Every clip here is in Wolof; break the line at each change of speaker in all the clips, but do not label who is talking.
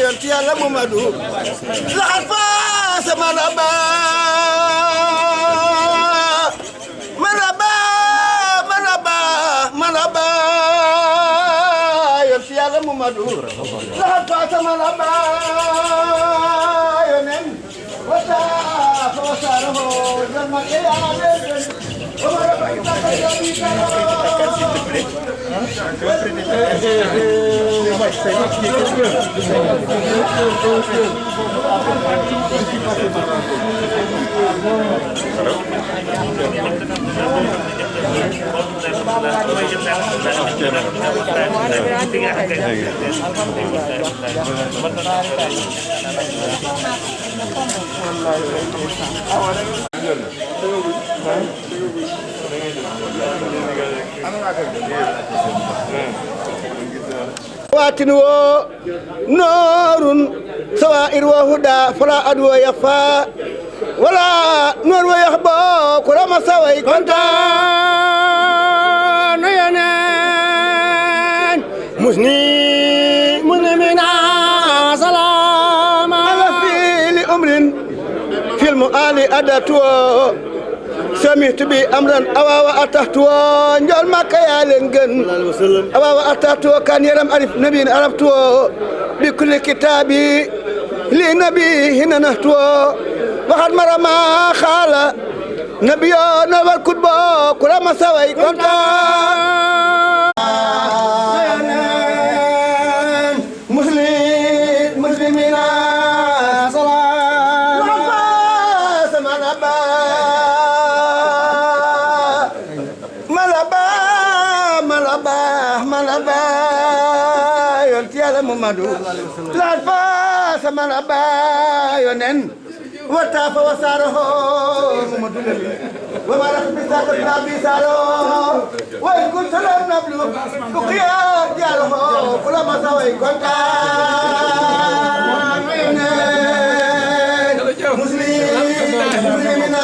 yonti Yàlla Muhammadu laxat faas maraba maraba maraba maraba yonti Yàlla Muhammadu laxat faas maraba yonen wata fawasaraho jalma iyale واتنو نور سوائر وهدى فلا أدو يفا ولا نور ويخبى كل ما سوي كنت نينين مسلمين سلام على في لأمر في المؤال أدتو سمعت بي أمرا أوا وأتحتو نجول ما كيا لنجن أوا وأتحتو كان يرم ألف نبي عرفتو بكل كتابي لنبي هنا نهتو وقد مرة ما خال نبيو نور كتبو كل ما سوي كنت مسلمين malaba yonti Yàlla Muhammadu la fa malaba yonen wata fa wasaraho Muhammadu wa barak bi sakat nabi saro wa kun salam nablu buqiya jaraho kula masawai konta muslimina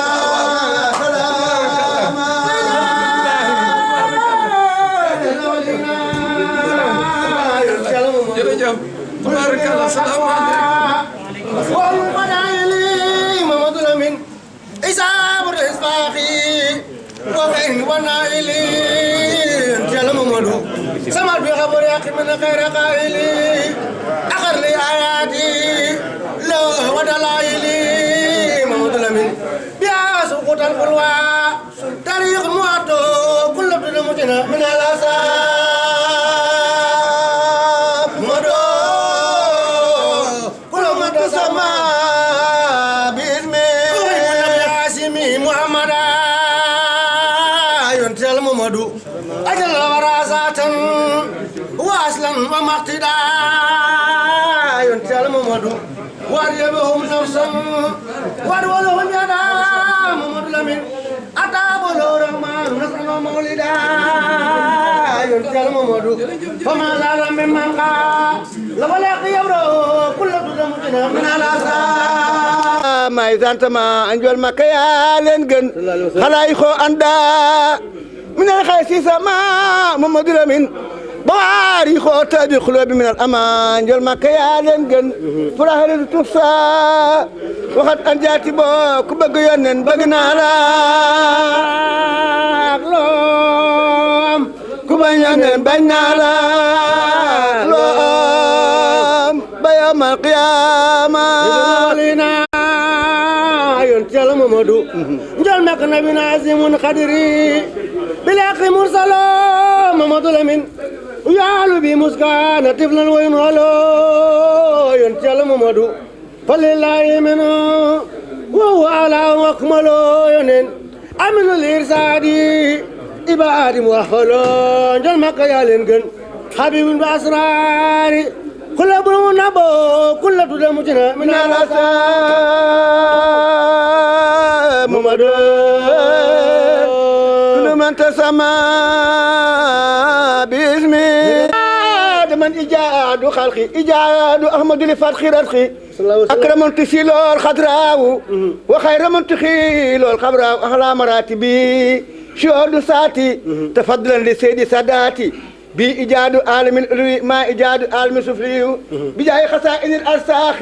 Tabarakallah, salaamaaleykum.
والمدعي محمد الأمين إسحاق الإسباقي وفين ونائلي جل محمد سمعت بخبر أخي من خير قائلي أخر لي آياتي لو ودلائلي محمد الأمين بيا سقوط القلوى تاريخ مواتو كل بدمتنا من الأسى أجل ورازات وأصلا ومقتدا ينتهي الممد واريبهم نفسا وارولهم يدا محمد لمن أتاب الرحمن نصرا ومولدا ينتهي الممد فما زال من منقى لولاك يبرو كل تدمجنا من الأسى ما يزانتما أنجل مكيا لنجن خلايخو أندا من الخيس سما محمد الأمين بواري خوتا بقلوب من الأمان جل ما كيالن جن فراه تفسا وقد أنجاتي بو كبغيونن بغنا لا لوم كبغيونن بغنا لا لوم بيوم القيامة لنا ينتهي محمد جل ما كنا بنازم قدري بلاقي مرسل محمد الأمين ويعلو بمسكان طفلا وينهلو ينتهي محمد فلله منه وهو على واكمله ينين أمن الإرسادي إبعاد موحلو جل ما كيالن حبيب بأسراري كل برو نبو كل تدمجنا من الأسى محمد كل من تسمى باسمي من إجاد خلقي إجاد أحمد لفتح رزقي أكرم من تسيل الخضراء وخير من تخيل الخبراء أحلى مراتبي شهود ساتي تفضلا لسيدي ساداتي بي إيجاد عالم العلوي ما إيجاد عالم السفلي بجاي خسائن الأرساخ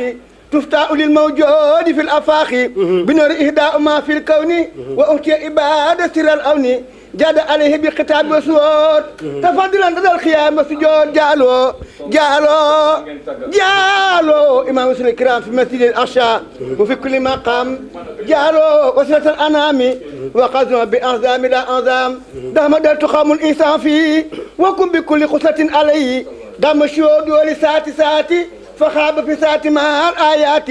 تفتاء للموجود في الأفاق بنور إهداء ما في الكون وأوتي إبادة سر الأون جاد عليه بخطاب وسوود تفضلا لدى الخيام وسجود جالو إمام مسلم الكرام في مسجد الأشياء وفي كل مقام جالو وسيلة الأنام وقزم بأنظام لا أنظام دام دل تخام الإنسان فيه وكن بكل خصلة عليه دام شهود ولساتي فخاب في ساعة مع الآيات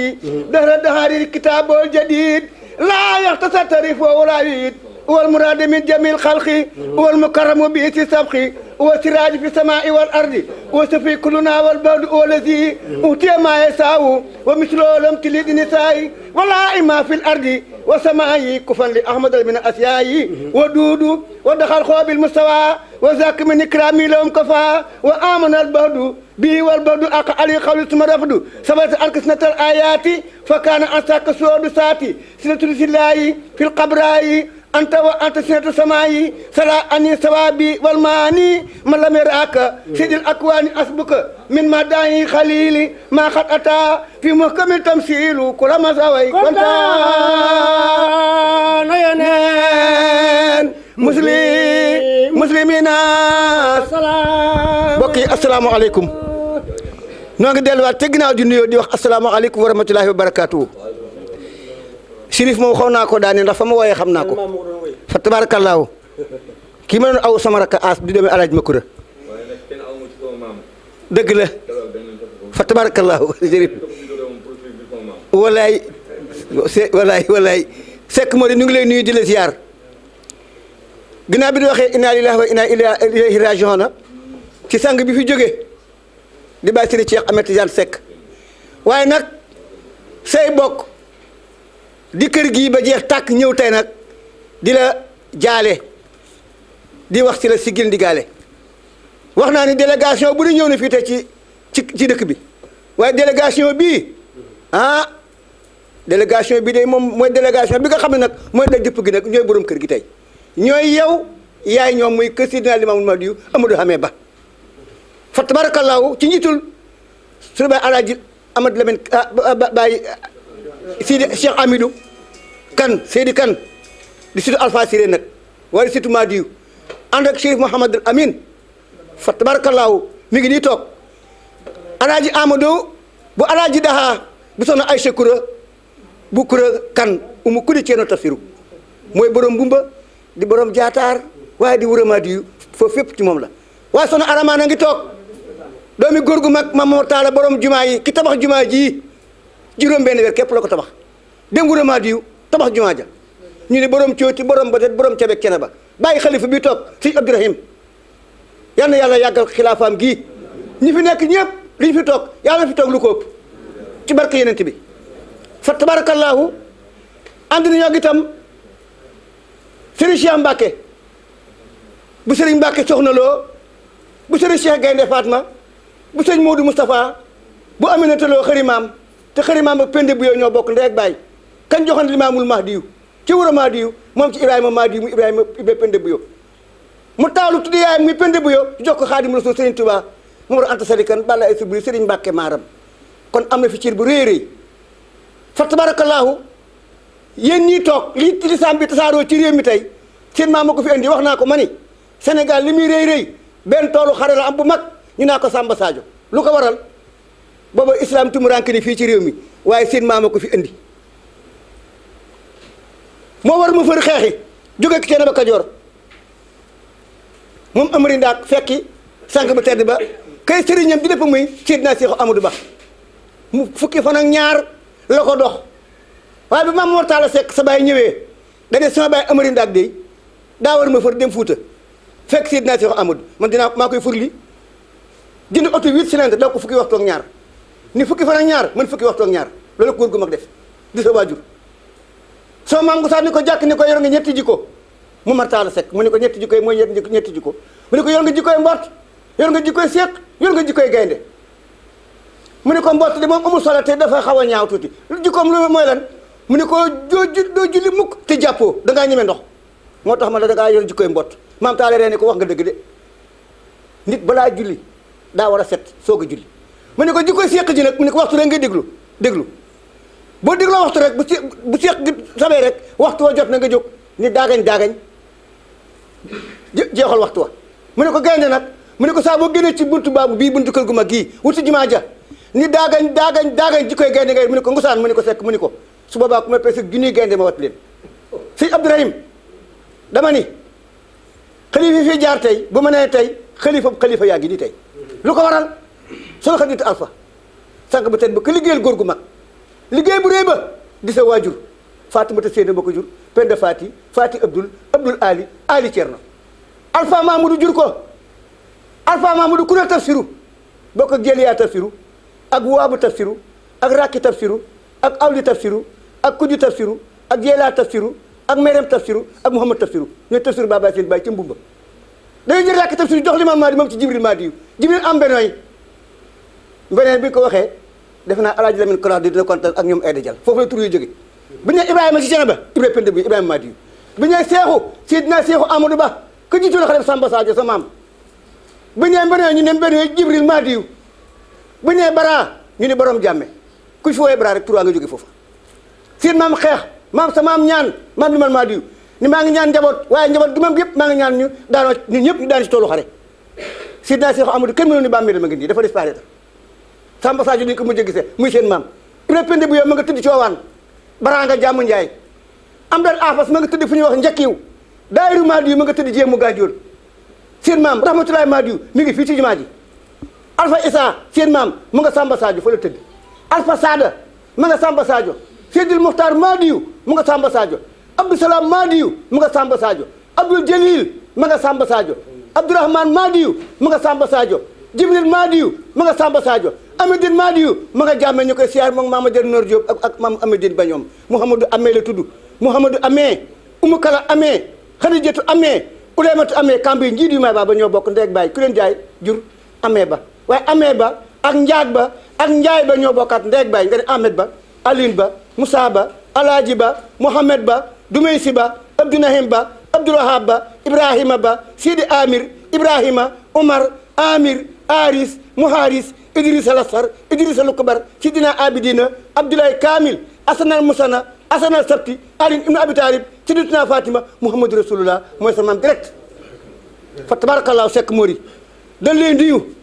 دهر الدهار الكتاب الجديد لا يختصر تاريخ ولا يعيد والمراد من جميع الخلق والمكرم بإيت السبق والسراج في السماء والأرض وسفي كلنا والبرد والذي أوتي ما يساو ومثله لم تلد نساء ولا إما في الأرض وسماء كفا لأحمد من أسياء ودود ودخل خواب المستوى وذاك من إكرامي لهم كفا وآمن البرد بي والبرد أقع علي قول ثم رفض ثبت أنك سنة الآيات فكان أنساك سود ساتي سنة الله في القبراء أنت سنة السماء سلا أني ثوابي والماني من لم يراك سيد الأكوان أسبك من مداهي خليلي ما قد أتى في محكم التمثيل كل ما سوي كنت نينين مسلمين بقي السلام عليكم نوغي دلوات تغناو دي نيو دي wax السلام عليكم ورحمه الله وبركاته Chérif moom xaw naa ko daane ndax fa ma wooyee xam naa ko fa tabaarakallaahu kii ma doon aw sama rakk aas di demee alaaj Makura dëgg la fa tabaarakallaahu Chérif walaay sekk moo di ñu ngi lay nuyu di la ziar ginnaaw bi di waxee inna lillahi wa inna ilayhi raaji'uun ci sang bi fi jóge di bàyyi Sëriñ Cheikh Ahmed Tidiane Seck waaye nag say bokk di kër gii ba jeex tàkk ñëw tey nag di la jaale di wax ci la sigil ndigaale wax naa ni délégation bu di ñëw na fii tey ci dëkk bi waaye délégation bii délégation bi de moom mooy délégation bi nga xam ne nag mooy daj dëpp gi nag ñooy borom kër gi tey ñooy yow yaay ñoom muy kër Sidina Limaamu Mahdi Amadou Hamé Ba fa tabarakallahu ci njiitul suñu baay Alaaji Amadou Lamine Baye Sidi Cheikh Amidou kan Seydi kan di surtout Alpha Siré nag wala surtout Mahdi ànd ak Chérif Mouhamadul Amin fa tabarakallahu mi ngi nii toog Alaaji Amadou bu Alaaji Daha bu soxna Aïcha Koura bu Koura kan umu kudi ceeno tafsiru mooy borom bumba di borom jaataar waaye di wura Mahdi foofu fépp ci moom la waaye soxna Arama na ngi toog doomi góor gu mag Mamadou Talla borom jumaa yi ki tabax jumaa ji juróom benn weer képp la ko tabax dem wura Mahdi tabax jumaa ja ñu ne borom cooti borom ba borom cabek cene ba bàyyi xalifa bi toog sëñ Abdourahim yal na yàlla yàggal xilaafaam gii ñi fi nekk ñëpp li ñu fi toog yàlla fi toog lu ko ëpp ci barke yenent bi fa tabarakallahu ànd nañoo ak itam Serigne Cheikh Mbacke bu Serigne Mbacke soxna loo bu Serigne Cheikh Gaynde Fatma bu sëñ Modou Moustapha bu Aminata Lo xërimaam te xërimaam ak pende bu yow ñoo bokk ndey ak baay kañ joxoon Limaamul Mahdi ci wura Mahdi moom ci Ibrahima Mahdi mu Ibrahima pende bu yow mu taalu tuddi yaayam muy pende bu yow jox ko Xaadimu Rasuul Serigne Touba mu war a anta sarikan balla ay subri Serigne Mbacke maaram kon am na fi ciir bu rëy rëy fa tabarakallahu yéen ñii toog li lislaam bi tasaaroo ci réew mi tey seen maam ma ko fi indi wax naa ko ma ni Sénégal li muy rëy rëy benn toolu xare la am bu mag ñu naa ko Samba Sadio lu ko waral booba islam tumuranke ni fii ci réew mi waaye seen maam ma ko fi indi moo war mu fër xeexi jóge ki Thiénaba Kajoor moom Amari Ndaak fekki sànq bu tedd ba kay sëriñam di lépp muy Seydina Cheikh Amadou Ba mu fukki fan ak ñaar la ko dox waaye bi Maam Mor Talla Seck sa baay ñëwee da ne sama baay Amari Ndaak de daa war ma fër dem Fuuta fekk Seydina Cheikh Amadou man maa koy furli jënd oto 8 cylindres daw ko fukki waxtu ak ñaar ni fukki fan ak ñaar man fukki waxtu ak ñaar loolu góor gu mag def di sa waajur sama maam gu sax ni ko jàkk ni ko yor nga ñetti jikko mu Mor Talla Seck mu ne ko ñetti jikko yi mooy ñetti jikko mu ne ko yor nga jikkoy mbott yor nga jikkoy seeq yor nga jikkoy gaynde mu ne ko mbott di moom amul solo te dafa xaw a ñaaw tuuti jikkoom lu mooy lan mu ne ko doo julli mukk te jàppoo dangaa ñeme ndox moo tax ma la dangaa yor jikkoy mbott maam Talla ree ne ko wax nga dëgg de nit balaa julli daa war a set soog a julli mu ne ko ji koy seq ji nag mu ne ko waxtu rek ngay déglu boo dégloo waxtu rek bu seq gi sabee rek waxtu wa jot na nga jóg ni daagañ jeexal waxtu wa mu ne ko gaynde nag mu ne ko saa boo génnee ci buntu baabu bii buntu kër gu mag gii wuti jumaa ja ni daagañ ji koy gaynde ngay mu ne ko ngusaan mu ne ko sekk mu ne ko su boobaa ku ma peese junniy gaynde ma wat leen sëñ Abdourahim dama ni xalifa yi fi jaar tey bu ma nee tey xalifa yaa ngi nii tey lu ko waral solo xadit alpha sànq ba tey ba ka liggéeyal góor gu mag liggéey bu réy ba di sa waajur Fatimata Seyna ba ko jur Penda Fati Abdul Ali Thierno alpha Mamadou jur ko alpha Mamadou ku ne tafsiru boo ko jëliyaa tafsiru ak waabu tafsiru ak rakki tafsiru ak awli tafsiru ak kuddi tafsiru ak jeelaa tafsiru ak meyrem tafsiru ak Mouhamad tafsiru ñooy tafsiru Baba seen bàyyi ca mbumba dañuy jël rakki tafsiru jox limaam Maadi moom ci Jibril Maadi Jibril am benooy beneen bi ko waxee defe naa Alaaji Lamine Kola dina kontaan ak ñoom Aïda Dial foofu la tur yu jóge bu ñu nee Ibrahima ci Cenaba Ibrahima Penda bi Ibrahima Maadi bu ñu nee Seexu Seydina Seexu Amadou Ba ku jiitu la xale Samba Sadio sa maam bu ñu nee benooy ñu ne benooy Jibril Maadi bu ñu nee Bara ñu ne borom jàmme ku fi woowee Bara rek tur waa nga jóge foofu seen maam xeex maam sa maam ñaan maam li man maa diw ni maa ngi ñaan njaboot waaye njaboot gi moom yëpp maa ngi ñaan ñu daanoo ñun ñëpp ñu daan ci toolu xare Sidna Cheikh Amadou kenn mënoon ni bàmmeel ma ngi nii dafa disparaître Samba Sadio dañ ko mujj gisee muy seen maam Ibrahima Penda bu yow ma nga tëdd coowaan Bara nga jàmm Njaay am dal afas ma nga tëdd fu ñuy wax njëkkiw daayiru maa diw ma nga tëdd jéemu gaajool seen maam rahmatulahi maa diw mi ngi fii ci jumaa ji Alpha Issa seen maam mu nga Samba Sadio fa la tëdd Alpha Sada ma nga Samba Sadio Seydil Muxtaar Maadiyu mu nga Samba Sadio Abdou Salaam Maadiyu mu nga Samba Sadio Abdoul Jalil ma nga Samba Sadio Abdourahmane Maadiyu mu nga Samba Sadio Jibril Maadiyu mu nga Samba Sadio Amadine Maadiyu ma nga jàmme ñu koy siyaar moom Mamadou Noor Diop ak maam Amadine ba ñoom Mouhamadou Amee la tudd Mouhamadou Amee Umu Kala Amee Xadijatu Amee Uleymatu Amee kambi njiit yu may ba ñoo bokk ndeeg baay ku leen jaay jur Amee ba waaye Amee ba ak Njaag ba ak Njaay ba ñoo bokkaat ndeeg baay nga ne Ahmed ba Aline ba Moussa ba Alaaji ba Mohamed ba Dumaysi ba Abdounahim ba Abdoulahab ba Ibrahima ba Sidi Amir Ibrahima Omar Amir Aris Muharis Idrissa Lassar Idrissa Lukubar Sidina Abidina Abdoulaye Kamil Asanal Musana Asanal Sabti Aline Ibn Abi Talib Siditina Fatima Mouhamadou Rasulullah mooy sa maam direct fa tabarakallahu sekk mori dañ lay nuyu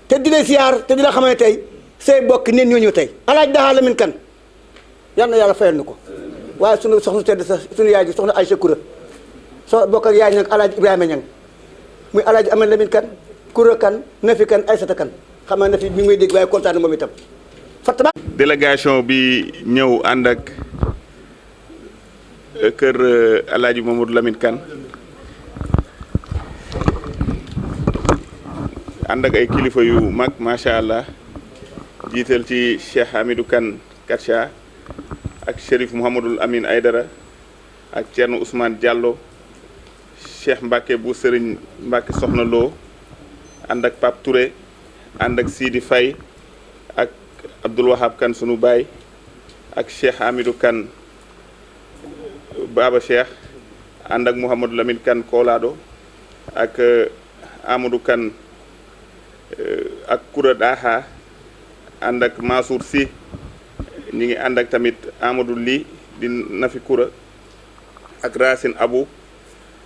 te di lay siyaar te di la xamal ne tey say bokk neen ñoo ñëw tey alaaj Daha Lamine Kane yal na yàlla fayal ni ko waaye sunu soxna tedd sa sunu yaay ji soxna Aïcha Koura so bokk ak yaay nag alaaji Ibrahima Ñang muy alaaji Amadou Lamine Kane Koura Kane Nafi Kane Aïssata Kane xam naa Nafi mi ngi may dégg waaye kontaan na moom itam fataba
délégation bi ñëw ànd ak kër alaaji Mamadou Lamine Kane ànd ak ay kilifa yu mag macha allah jiital ci Cheikh Hamidou Kane Katcha ak Chérif Mouhamadul Amin Aydara ak Thierno Ousmane Diallo Cheikh Mbacke bu Serigne Mbacke Soxna Lo ànd ak Pape Touré ànd ak Sidi Faye ak Abdoul Wahab Kane sunu baay ak Cheikh Hamidou Kane Baba Cheikh ànd ak Mouhamadou Lamine Kane Kolado ak Amadou Kane ak Koura Daha ànd ak Mansour Sy ñi ngi ànd ak tamit Amadou Ly di Nafi Koura ak Racine Abou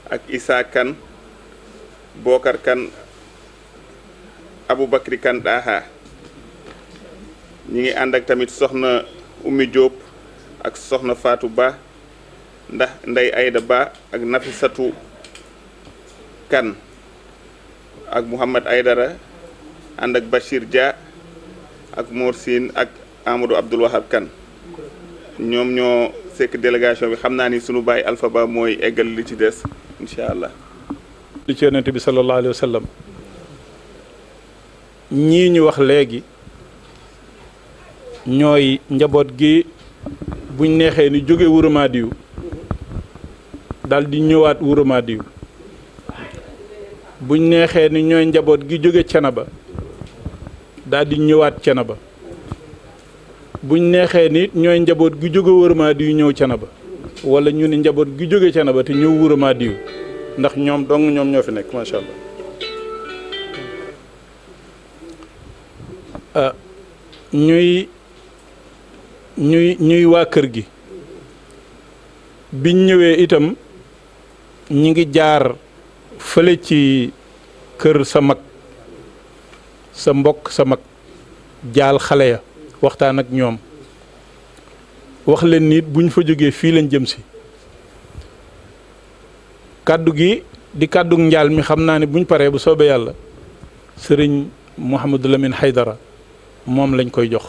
ak Issa Kane Bokar Kane Aboubacry Kane Daha ñi ngi ànd ak tamit soxna Oumy Diop ak soxna Fatou Ba ndax Ndey Aïda Ba ak Nafissatou Kane ak Mouhamad Aydara ànd ak Bachir Dia ak Mor Sine ak Amadou Abdoul Wahab Kane ñoom ñoo sekk délégation bi xam naa ni sunu baay Alpha Ba mooy eggal li ci des incha allah.
li ci yonent bi sallallahu alayhi wa sallam ñii ñu wax léegi ñooy njaboot gi buñ neexee ni jóge Wuro Madiou dal di ñëwaat Wuro Madiou buñ neexee ni ñooy njaboot gi jóge Thiénaba daal di ñëwaat Thiénaba buñ neexee ni ñooy njaboot gi jóge Wuro Madiou ñëw Thiénaba wala ñu ni njaboot gi jóge Thiénaba te ñëw Wuro Madiou ndax ñoom dong ñoom ñoo fi nekk macha allah ñuy waa kër gi biñ ñëwee itam ñi ngi jaar fële ci kër sa mag sa mbokk sa mag jaal xale ya waxtaan ak ñoom wax leen nit bu ñu fa jógee fii lañ jëm si kàddu gi di kàddu njaal mi xam naa ne buñ paree bu soobee yàlla sëriñ Mouhamadou Lamine Haydara moom lañ koy jox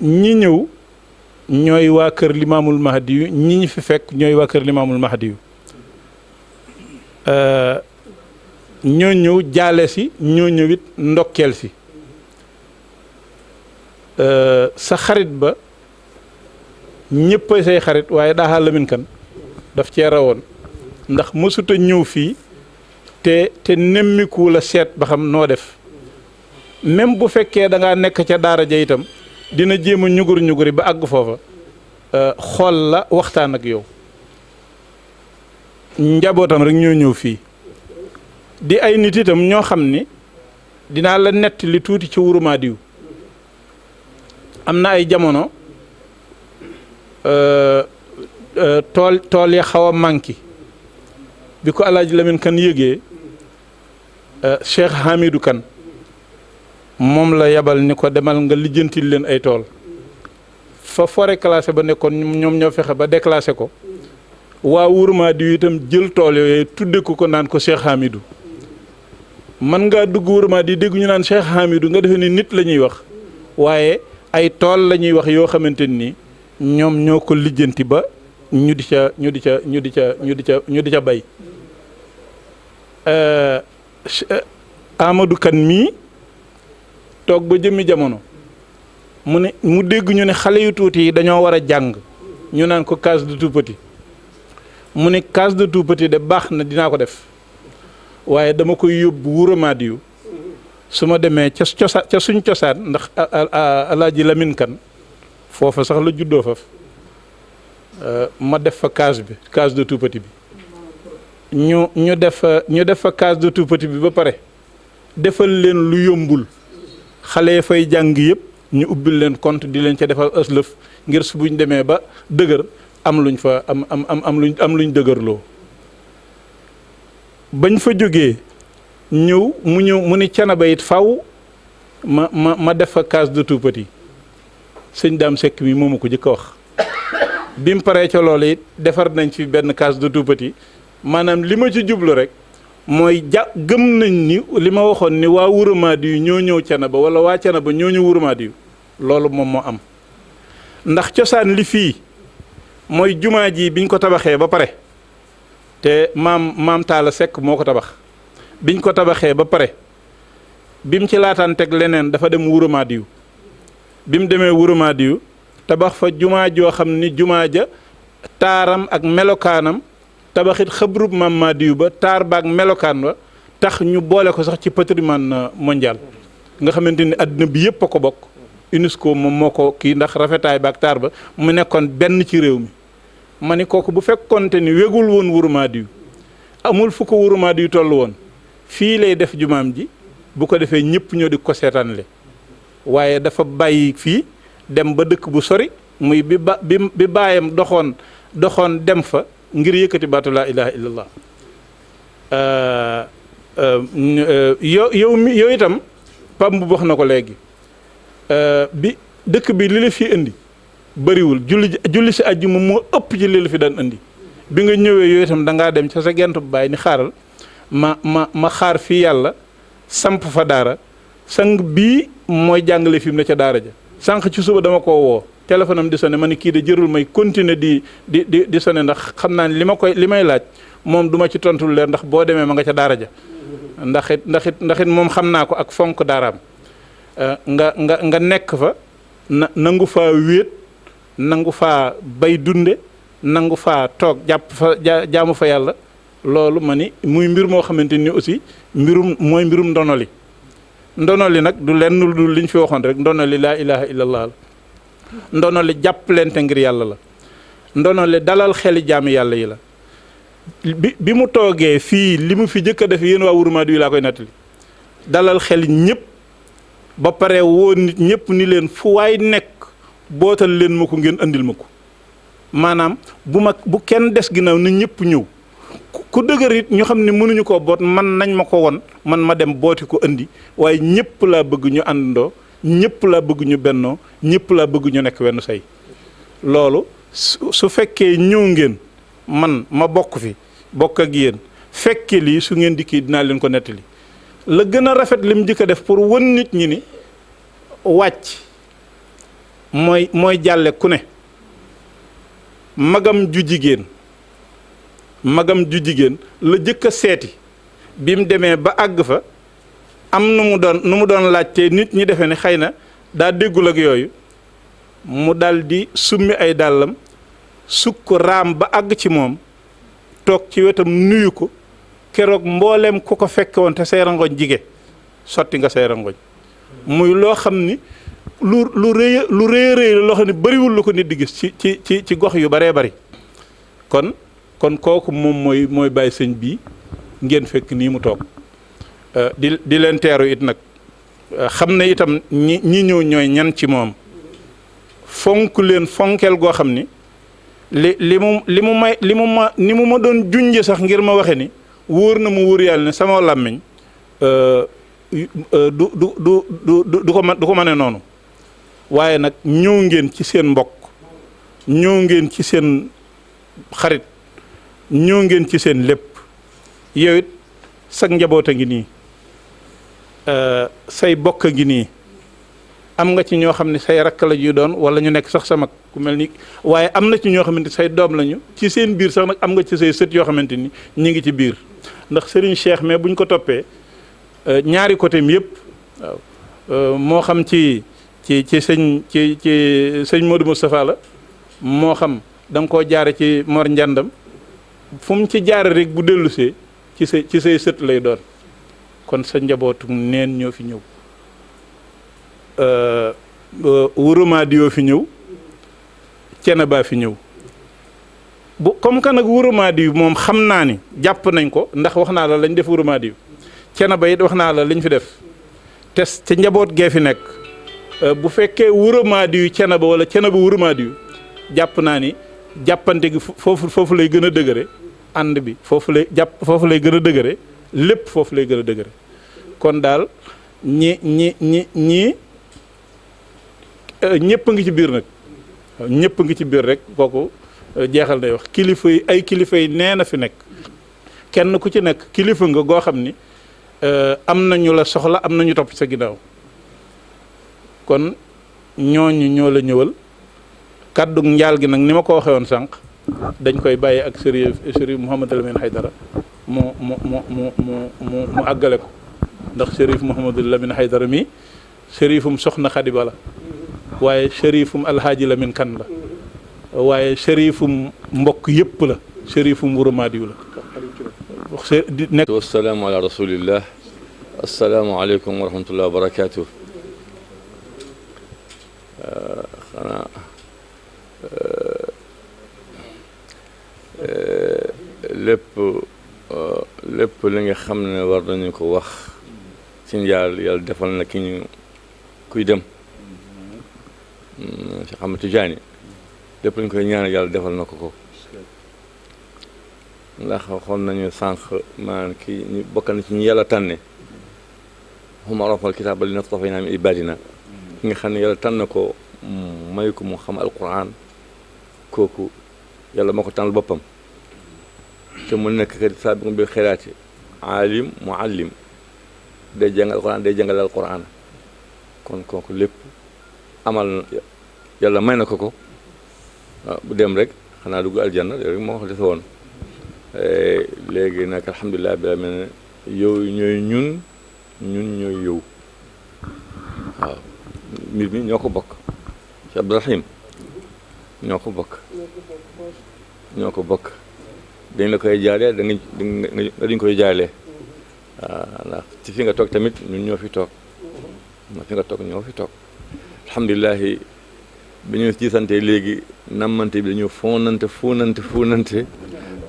ñi ñëw ñooy waa kër Limaamul Mahdi yu ñi ñu fi fekk ñooy waa kër Limaamul Mahdi yu ñoo ñëw jaale si ñoo ñëwit ndokkeel si sa xarit ba ñëpp say xarit waaye Daha Lamine Kane daf cee rawoon ndax mësuta ñëw fii te nemmiku la seet ba xam noo def même bu fekkee da ngaa nekk ca daara ja itam dina jéem a ñuguri ba àgg foofa xool la waxtaan ak yow njabootam rek ñoo ñëw fii di ay nit itam ñoo xam ni dinaa la nett li tuuti ci Wuro Madiw am na ay jamono tool ya xaw a manqué bi ko Alaaji Lamine Kane yëgee Cheikh Hamidou Kane moom la yabal ni ko demal nga lijjantil leen ay tool fa forêt classée ba nekkoon ñoom ñoo fexe ba déclassé ko waa Wuro Madiw itam jël tool yooyu tudde ko naan ko Cheikh Hamidou man ngaa dugg Wuro Madiw dégg ñu naan Cheikh Hamidou nga defee ni nit la ñuy wax waaye ay tool la ñuy wax yoo xamante ni ñoom ñoo ko lijjanti ba ñu di ca bay Amadou Kane mii toog ba jëmmi jamono mu dégg ñu ne xale yu tuuti yi dañoo war a jàng ñu naan ko case de tout petit mu ne case de tout petit de baax na dinaa ko def waaye dama koy yóbbu Wuro Madiw su ma demee ca suñ cosaan ndax Alaaji Lamine Kane foofa sax la juddoo faf ma def fa case de tout petit bi ñu def fa case de tout petit bi ba pare defal leen lu yombul xale ya fay jàng yëpp ñu ubbil leen compte di leen ca defal ëslëf ngir su buñ demee ba dëgër am luñ fa am luñ dëgërloo bañ fa jógee ñëw mu ni Canaba it faw ma def fa case de tout petit sëñ Daam Sekk mi moomu ko jëkk a wax bi mu paree ca loolu it defar nañ fi benn case de tout petit maanaam li ma ci jublu rek mooy gëm nañ ni li ma waxoon ni waa Wuro Madiw ñoo ñëw Canaba wala waa Canaba ñoo ñëw Wuro Madiw loolu moom moo am ndax cosaan li fii mooy jumaa ji biñ ko tabaxee ba pare te maam Taala Sekk moo ko tabax biñ ko tabaxee ba pare bim ci laataan teg leneen dafa dem Wuro Madiw bi mu demee Wuro Madiw tabax fa jumaa joo xam ni jumaa ja taaram ak melokaanam tabaxit xëbrub maam Madiw ba taar baak melokaan wa tax ñu boole ko sax ci patrimoine mondial nga xamante ni àddina bi yëpp a ko bokk UNESCO moom moo ko kii ndax rafetaay baak taar ba mu nekkoon benn ci réew mi ma ni kooku bu fekkonte ni wegul woon Wuro Madiw amul fu ko Wuro Madiw toll woon fii lay def jumaam ji bu ko defee ñëpp ñoo di ko seetaanle waaye dafa bàyyi fii dem ba dëkk bu sori muy bi baayam doxoon dem fa ngir yëkkati baatu laa ilaha illallah yow itam pam bu wax na ko léegi bi dëkk bi li la fi indi bëriwul julli si àjjuma moo ëpp ci li la fi daan indi bi nga ñëwee yooyu itam da ngaa dem ca sa gent bu bàyyi ni xaaral ma xaar fii yàlla samp fa daara sang bii mooy jàngale fi mu ne ca daara ja sànq ci suba dama koo woo téléphone am di sonné ma ni kii de jërul may continuer di sonné ndax xam naa ne li may laaj moom du ma ci tontul leer ndax boo demee ma nga ca daara ja ndax it moom xam naa ko ak fonk daaraam nga nekk fa nangu faa wéet nangu faa bay dunde nangu faa toog jaamu fa yàlla loolu ma ni muy mbir moo xamante ni aussi mooy mbirum ndono li nag du lenn du liñ fi waxoon rek ndono li laa ilaha illallah la ndono li jàppalente ngir yàlla la ndono li dalal xeli jaami yàlla yi la bi mu toogee fii li mu fi jëkk a def yéen waa Wuro Madiw laa koy nettali dalal xel ñëpp ba pare woo nit ñëpp ni leen fu waay nekk bootal leen ma ko ngeen andil ma ko maanaam bu kenn des ginnaaw na ñëpp ñëw ku dëgër it ñu xam ne mënuñu koo boot man nañ ma ko won man ma dem booti ko andi waaye ñëpp laa bëgg ñu àndandoo ñëpp laa bëgg ñu bennoo ñëpp laa bëgg ñu nekk wenn say loolu su fekkee ñëw ngeen man ma bokk fi bokk ak yéen fekke lii su ngeen dikkee dinaa leen ko nettali la gën a rafet lim jëkk a def pour won nit ñi ni wàcc mooy jàlle ku ne magam ju jigéen la jëkk a seeti bi mu demee ba àgg fa am nu mu doon laajte nit ñi defe ne xëy na daa déggul ak yooyu mu daldi summi ay dàllam sukk raam ba àgg ci moom toog ci wetam nuyu ko keroog mbooleem ku ko fekke woon te say rangoñ jige sotti nga say rangoñ muy loo xam ni lu rëy la loo xam ne bariwul lu ko nit di gis ci gox yu baree bari kon kooku moom mooy bàyyi sëñ bii ngeen fekk nii mu toog di leen teeru it nag xam ne itam ñi ñëw ñooy ñan ci moom fonk leen fonkeel goo xam ni li mu ma doon junje sax ngir ma waxe ni wóor na mu wóor yàlla ne sama làmmiñ du ko mane noonu waaye nag ñëw ngeen ci seen mbokk ñëw ngeen ci seen xarit ñëw ngeen ci seen lépp yow it sag njaboot a ngi nii say bokk a ngi nii am nga ci ñoo xam ne say rakk la ñuy doon wala ñu nekk sax sa mag ku mel ni waaye am na ci ñoo xamante say doom lañu ci seen biir sax nag am nga ci say sët yoo xamante ni ñu ngi ci biir ndax Serigne Cheikh mais bu ñu ko toppee ñaari côté mi yëpp waaw moo xam ci sëñ Modou Moustapha la moo xam da nga koo jaare ci Mor Njàndam fu mu ci jaare rek bu dellusee ci say sët lay doon kon sa njabootu neen ñoo fi ñëw Wurumadi yoo fi ñëw Cenaba fi ñëw comme que nag Wurumadi yu moom xam naa ni jàpp nañ ko ndax wax naa la lañ def Wurumadi yu Cenaba it wax naa la liñ fi def te ca njaboot gee fi nekk bu fekkee Wurumadi yu Cenaba wala Cenaba Wurumadi yu jàpp naa ni jàppante gi foofu lay gën a dëgëre ànd bi foofu lay gën a dëgëre lépp foofu lay gën a dëgëre kon daal ñii ñëpp a ngi ci biir nag ñëpp a ngi ci biir rek kooku jeexal day wax kilifa yi nee na fi nekk kenn ku ci nekk kilifa nga goo xam ni am na ñu la soxla am na ñu topp sa ginnaaw kon ñooñu ñoo la ñëwal kàddu njaal gi nag ni ma ko waxee woon sànq dañ koy bàyyi ak Chérif Mouhamadou Lamine Haydara mu àggale ko ndax Chérif Mouhamadou Lamine Haydara mi chérifum soxna Xadiba la waaye chérifum alhaaji Lamine Kan la waaye chérifum mbokk yëpp la chérifum Wurumadiyu la nekk
wassalaamu ala rasulillah assalaamu aleykum wa rahmatullah wa barakatuh xanaa lépp li nga xam ne war nañu ko wax ci njaal yàlla defal na ki ñu kuy dem si xam Tijaani lépp lañ koy ñaan yàlla defal na ko ndax waxoon nañu sànq maanaam kii ñu bokk na ci ñu yàlla tànne hum arafal kitaaba li nastafaynaa min ibaadina ki nga xam ne yàlla tànn ko may ko mu xam alquran kooku yàlla moo ko tànnal boppam te mu nekk kat saabiqun bil xayraati aalim muallim day jàngal alquran day jàngale alquran kon kooku lépp amal yàlla may na ko bu dem rek xanaa dugg aljanna rek moo ko defe woon léegi nag alhamdulilah bi la mel ne yow ñooy ñun ñooy yow waaw mbir mi ñoo ko bokk ci Abdourahim ñoo ko bokk dañ la koy jaalee dañ koy jaalee waaw ndax ci fi nga toog tamit ñun ñoo fi toog alhamdulilah bi ñu gisante léegi nammante bi dañoo fuunante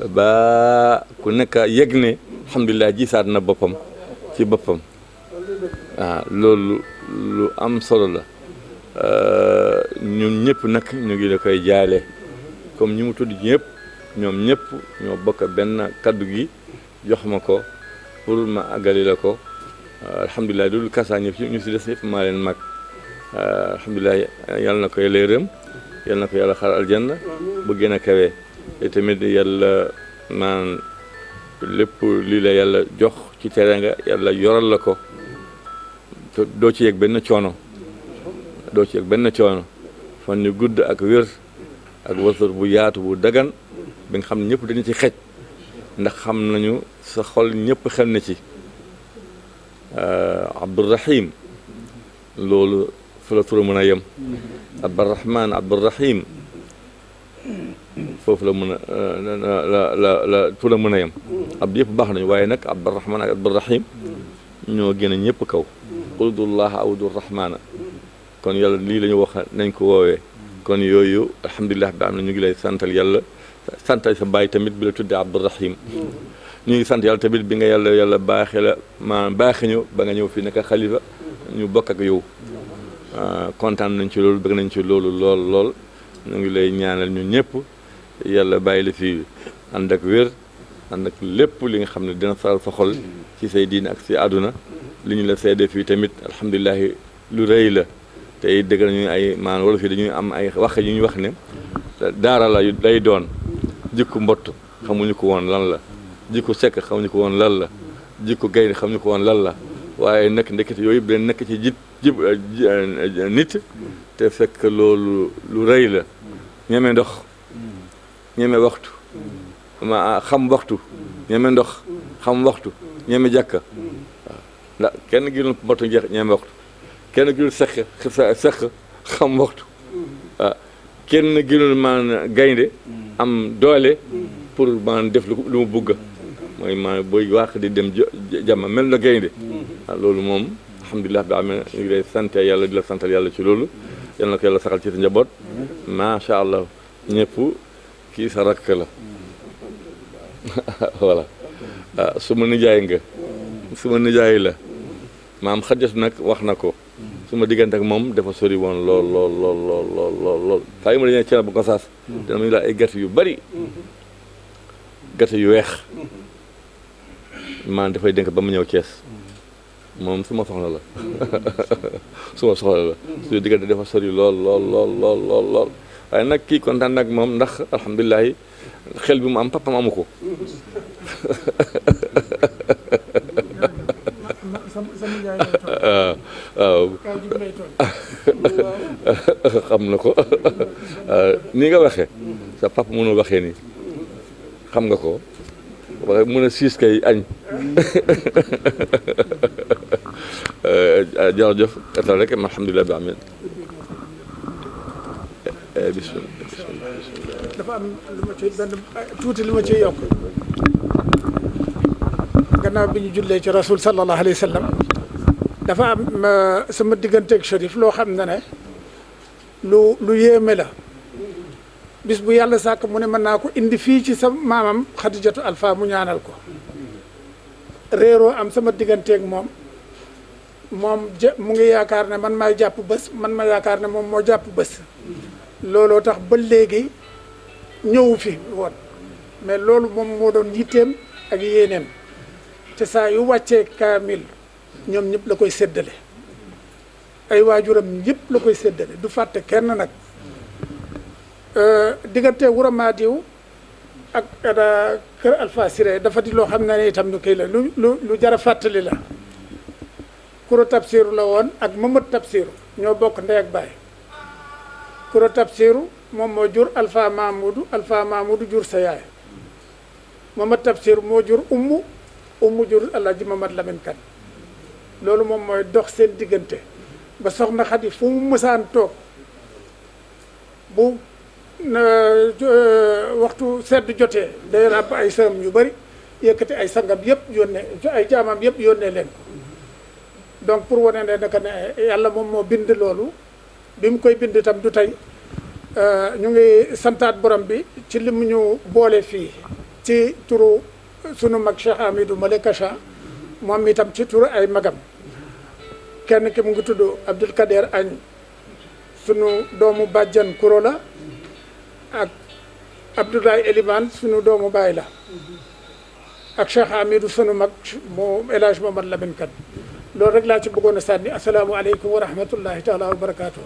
ba ku nekk yëg ne alhamdulilah gisaat na boppam ci boppam loolu lu am solo la ñun ñëpp nag ñu ngi la koy jaale comme ñi mu tudd ñëpp ñoom ñëpp ñoo bokk benn kaddu gi jox ma ko pour ma àggali la ko alhamdulilah dul kasaa ñëpp ñu si des ñëpp maa leen mag alhamdulilah yàlla na ko yàlla yërëm yàlla na ko yàlla xar aljanna bu gën a kawe te tamit yàlla maan lépp lii la yàlla jox ci teraanga yàlla yoral la ko doo ci yëg benn coono fan ñu gudd ak wér ak wasar bu yaatu bu dagan bi nga xam ne ñëpp dañu ci xej ndax xam nañu sa xol ñëpp xel na ci Abdourahim loolu fa la tura mën a yem Abdourahman Abdourahim foofu la mën a la tura mën a yem ab yëpp baax nañu waaye nag Abdourahman ak Abdourahim ñoo gën a ñëpp kaw quldullaha awdurrahmana kon yàlla lii la ñu wax nañ ko woowee kon yooyu alhamdulilah bi am na ñu ngi lay santal yàlla santal sa baay tamit bi la tuddee Abdourahim ñu ngi sant yàlla tamit bi nga yàlla baaxee la baaxee ñu ba nga ñëw fii nekk xalifa ñu bokk ak yow kontaan nañ ci loolu bëgg nañ ci loolu lool ñu ngi lay ñaanal ñu ñëpp yàlla bàyyi la fi ànd ak wér ànd ak lépp li nga xam ne dina faral sa xol ci say diine ak si àdduna li ñu la seede fii tamit alhamdulilah lu rëy la tey dëgg nañu ay wala fii dañuy am ay wax yu ñuy wax ne daara la lay doon jikko mbott xamuñu ko woon lan la jikko sekk xamuñu ko woon lan la jikko gaynde xamuñu ko woon lan la waaye nag ndekete yooyu yëpp dañ nekk ci nit te fekk loolu lu rëy la ñeme ndox ñeme waxtu xam waxtu ñeme ndox xam waxtu ñeme jàkka waaw ndax kenn gënul mbott jeex ñeme waxtu kenn gënul sekk xam waxtu waaw kenn gënul gaynde am doole pour def lu mu bugg mooy booy wax di dem jàmm mel na gaynde loolu moom alhamdulilah bi amee ñu ngi lay sant yàlla di la santal yàlla ci loolu yal na ko yàlla saxal ci sa njaboot macha allah ñëpp kii sa rakk la voilà su ma nijaay la maam xajat nag wax na ko su ma diggante ak moom dafa sori woon lool faa yi ma dañee cena bu ko saas dana ma ñu laa ay gerte yu bari gerte yu weex maan dafay dénk ba mu ñëw Cees moom suma soxla la su diggante dafa sori lool waaye nag kii kontaan nag moom ndax alhamdulilah xel bi mu am papam amu ko waaw xam na ko ni nga waxee sa papa mënul waxee nii xam nga ko waaye mën a siis kay añ jërëjëf etal rek alhamdulilah bi amin bismillah
dafa am lu ma ci benn tuuti lu ma ciy yokk gannaaw bi ñu jullee ci rasul sallallahu alayhi wa sallam dafa am sama digganteeg Chérif loo xam ne lu yéeme la bis bu yàlla sàkk mu ne mën naa ko indi fii ci sa maamam Xadijatu Alpha mu ñaanal ko réeroo am sama digganteeg moom mu ngi yaakaar ne man maay jàpp bés man ma yaakaar ne moom moo jàpp bés looloo tax ba léegi ñëwu fi woon mais loolu moom moo doon yitteem ak yéeneem te saa yu wàccee kaamil ñoom ñëpp la koy séddale ay waajuram ñëpp la koy séddale du fàtte kenn nag diggante Wuro Maadiw ak kër Alpha Siré dafa di loo xam ne itam ñu kii la lu jar a fàttali la Kuro Tabsiru la woon ak Mamad Tabsiru ñoo bokk ndey ak baay Kuro Tabsiru moom moo jur Alpha Mamadou jur sa yaay Mamad Tabsiru moo jur ummu jur Alaaji Mamad Lamin Kan loolu moom mooy dox seen diggante ba soxna Xadi fu mu mësaan toog bu waxtu sedd jotee day ràbb ay sëram yu bari yëkkati ay sangam yëpp yónnee ay jaamam yëpp yónnee leen ko donc pour wane ne naka ne yàlla moom moo bind loolu bi mu koy bind itam du tey ñu ngi santaat borom bi ci li mu ñu boole fii ci turu sunu mag Cheikh Amidou Malekacha moom itam ci turu ay magam kenn ki mu ngi tudd Abdul Kader Agne sunu doomu bàjjan kuro la ak Abdoulaye Elimane sunu doomu baay la ak Cheikh Amidou sunu mag mu El Hadj Momar Lamine Kane loolu rek laa ci bëggoon a sànni asalaamaaleykum wa rahmatullahi taala wa barakaatu.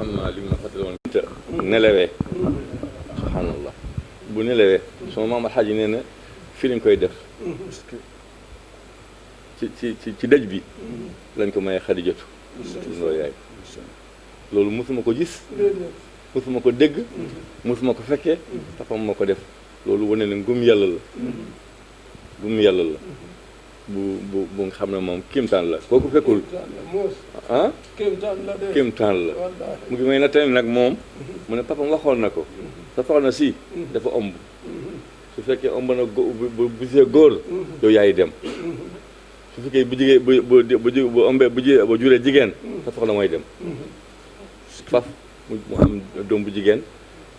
am na li ma fàttali woon. nelawee subhanallah bu nelawee sama maam alxaaji nee na fii lañ koy def ci dëj bi lañ ko maye Xadijatu loolu yaay loolu mosuma ko gis mosuma ko dégg mosuma ko fekkee papam ma ko def loolu wane na ngëm yàlla la ngëm yàlla la bu nga xam ne moom kéemtaan la kooku fekkul ah kéemtaan la mu ngi may na tamit nag moom mu ne papam waxoon na ko sa soxna si dafa ëmb su fekkee ëmb na bu gisee góor yow yaay dem su fekkee bu jigéen bu ëmbee bu juree jigéen sa soxna mooy dem faf mu am doom bu jigéen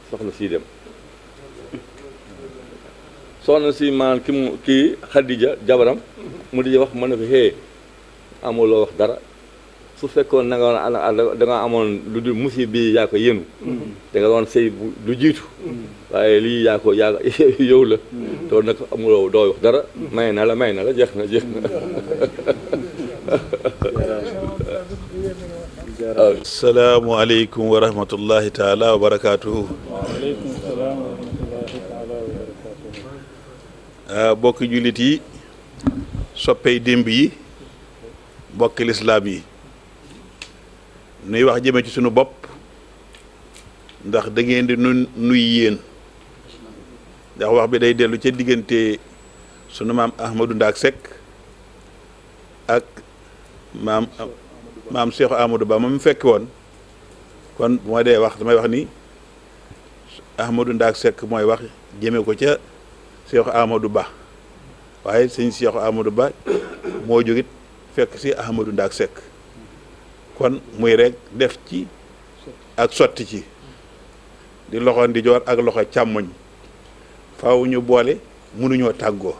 soxna si dem soxna si maanaam kii Xadija jabaram mu di wax ma ne ko hee amuloo wax dara su fekkoon na nga amoon lu dul musib bi yaa ko yéenu da nga doon sëy lu jiitu waaye lii yaa ko yow la te nag amuloo doo wax dara may na la jeex na
asalaamualeykum wa rahmatullahi taala wa barakaatuhu.
waaleykum salaam wa rahmatullahi taala wa barakaatuhu.
bokki jullit yi soppey démb yi bokki lislaam yi nuy wax jëme ci sunu bopp ndax da ngeen di nuy yéen ndax wax bi day dellu ca diggante sunu maam Ahmadou Ndaak Seck ak maam Cheikh Amadou Ba moom mu fekk woon kon bu ma dee wax damay wax ni Ahmadou Ndaak Seck mooy wax jëme ko ca Cheikh Amadou Ba waaye sëñ Cheikh Amadou Ba moo jógit fekk si Ahmadou Ndaak Seck kon muy rek def ci ak sotti ci di loxo ndijoor ak loxo càmmoñ faaw ñu boole mënuñoo tàggoo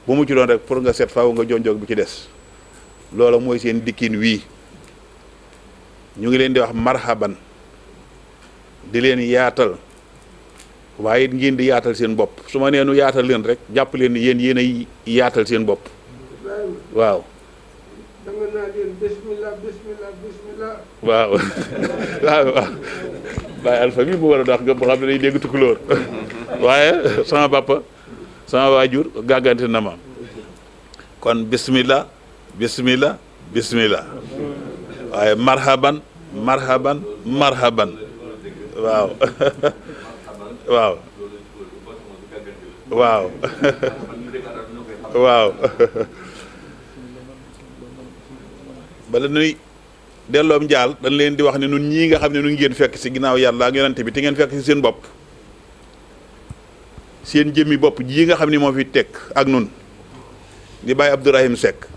bu mu ci doon rek pour nga set faaw nga jonjoog bi ci des loola mooy seen dikkin wii ñu ngi leen di wax marhaban di leen yaatal waaye it ngeen di yaatal seen bopp su ma neenu yaatal leen rek jàpp leen ni yéen ay yaatal seen bopp waaw
danga naa leen bismillah bismillah bismillah
waaw waaw Baye Alpha mi mu war a dox nga xam ne day dégg tukulóor waaye sama papa sama waajur gàggante na ma kon bismillah bismillah bismillah waaye marhaban marhaban marhaban waaw waaw waaw waaw bala nuy delloom njaal dañ leen di wax ne nun ñii nga xam ne nun ngeen fekk si ginnaaw yàlla ak yonante bi te ngeen fekk si seen bopp seen jëmmi bopp jii nga xam ne moo fi tekk ak nun di Baye Abdourahim Seck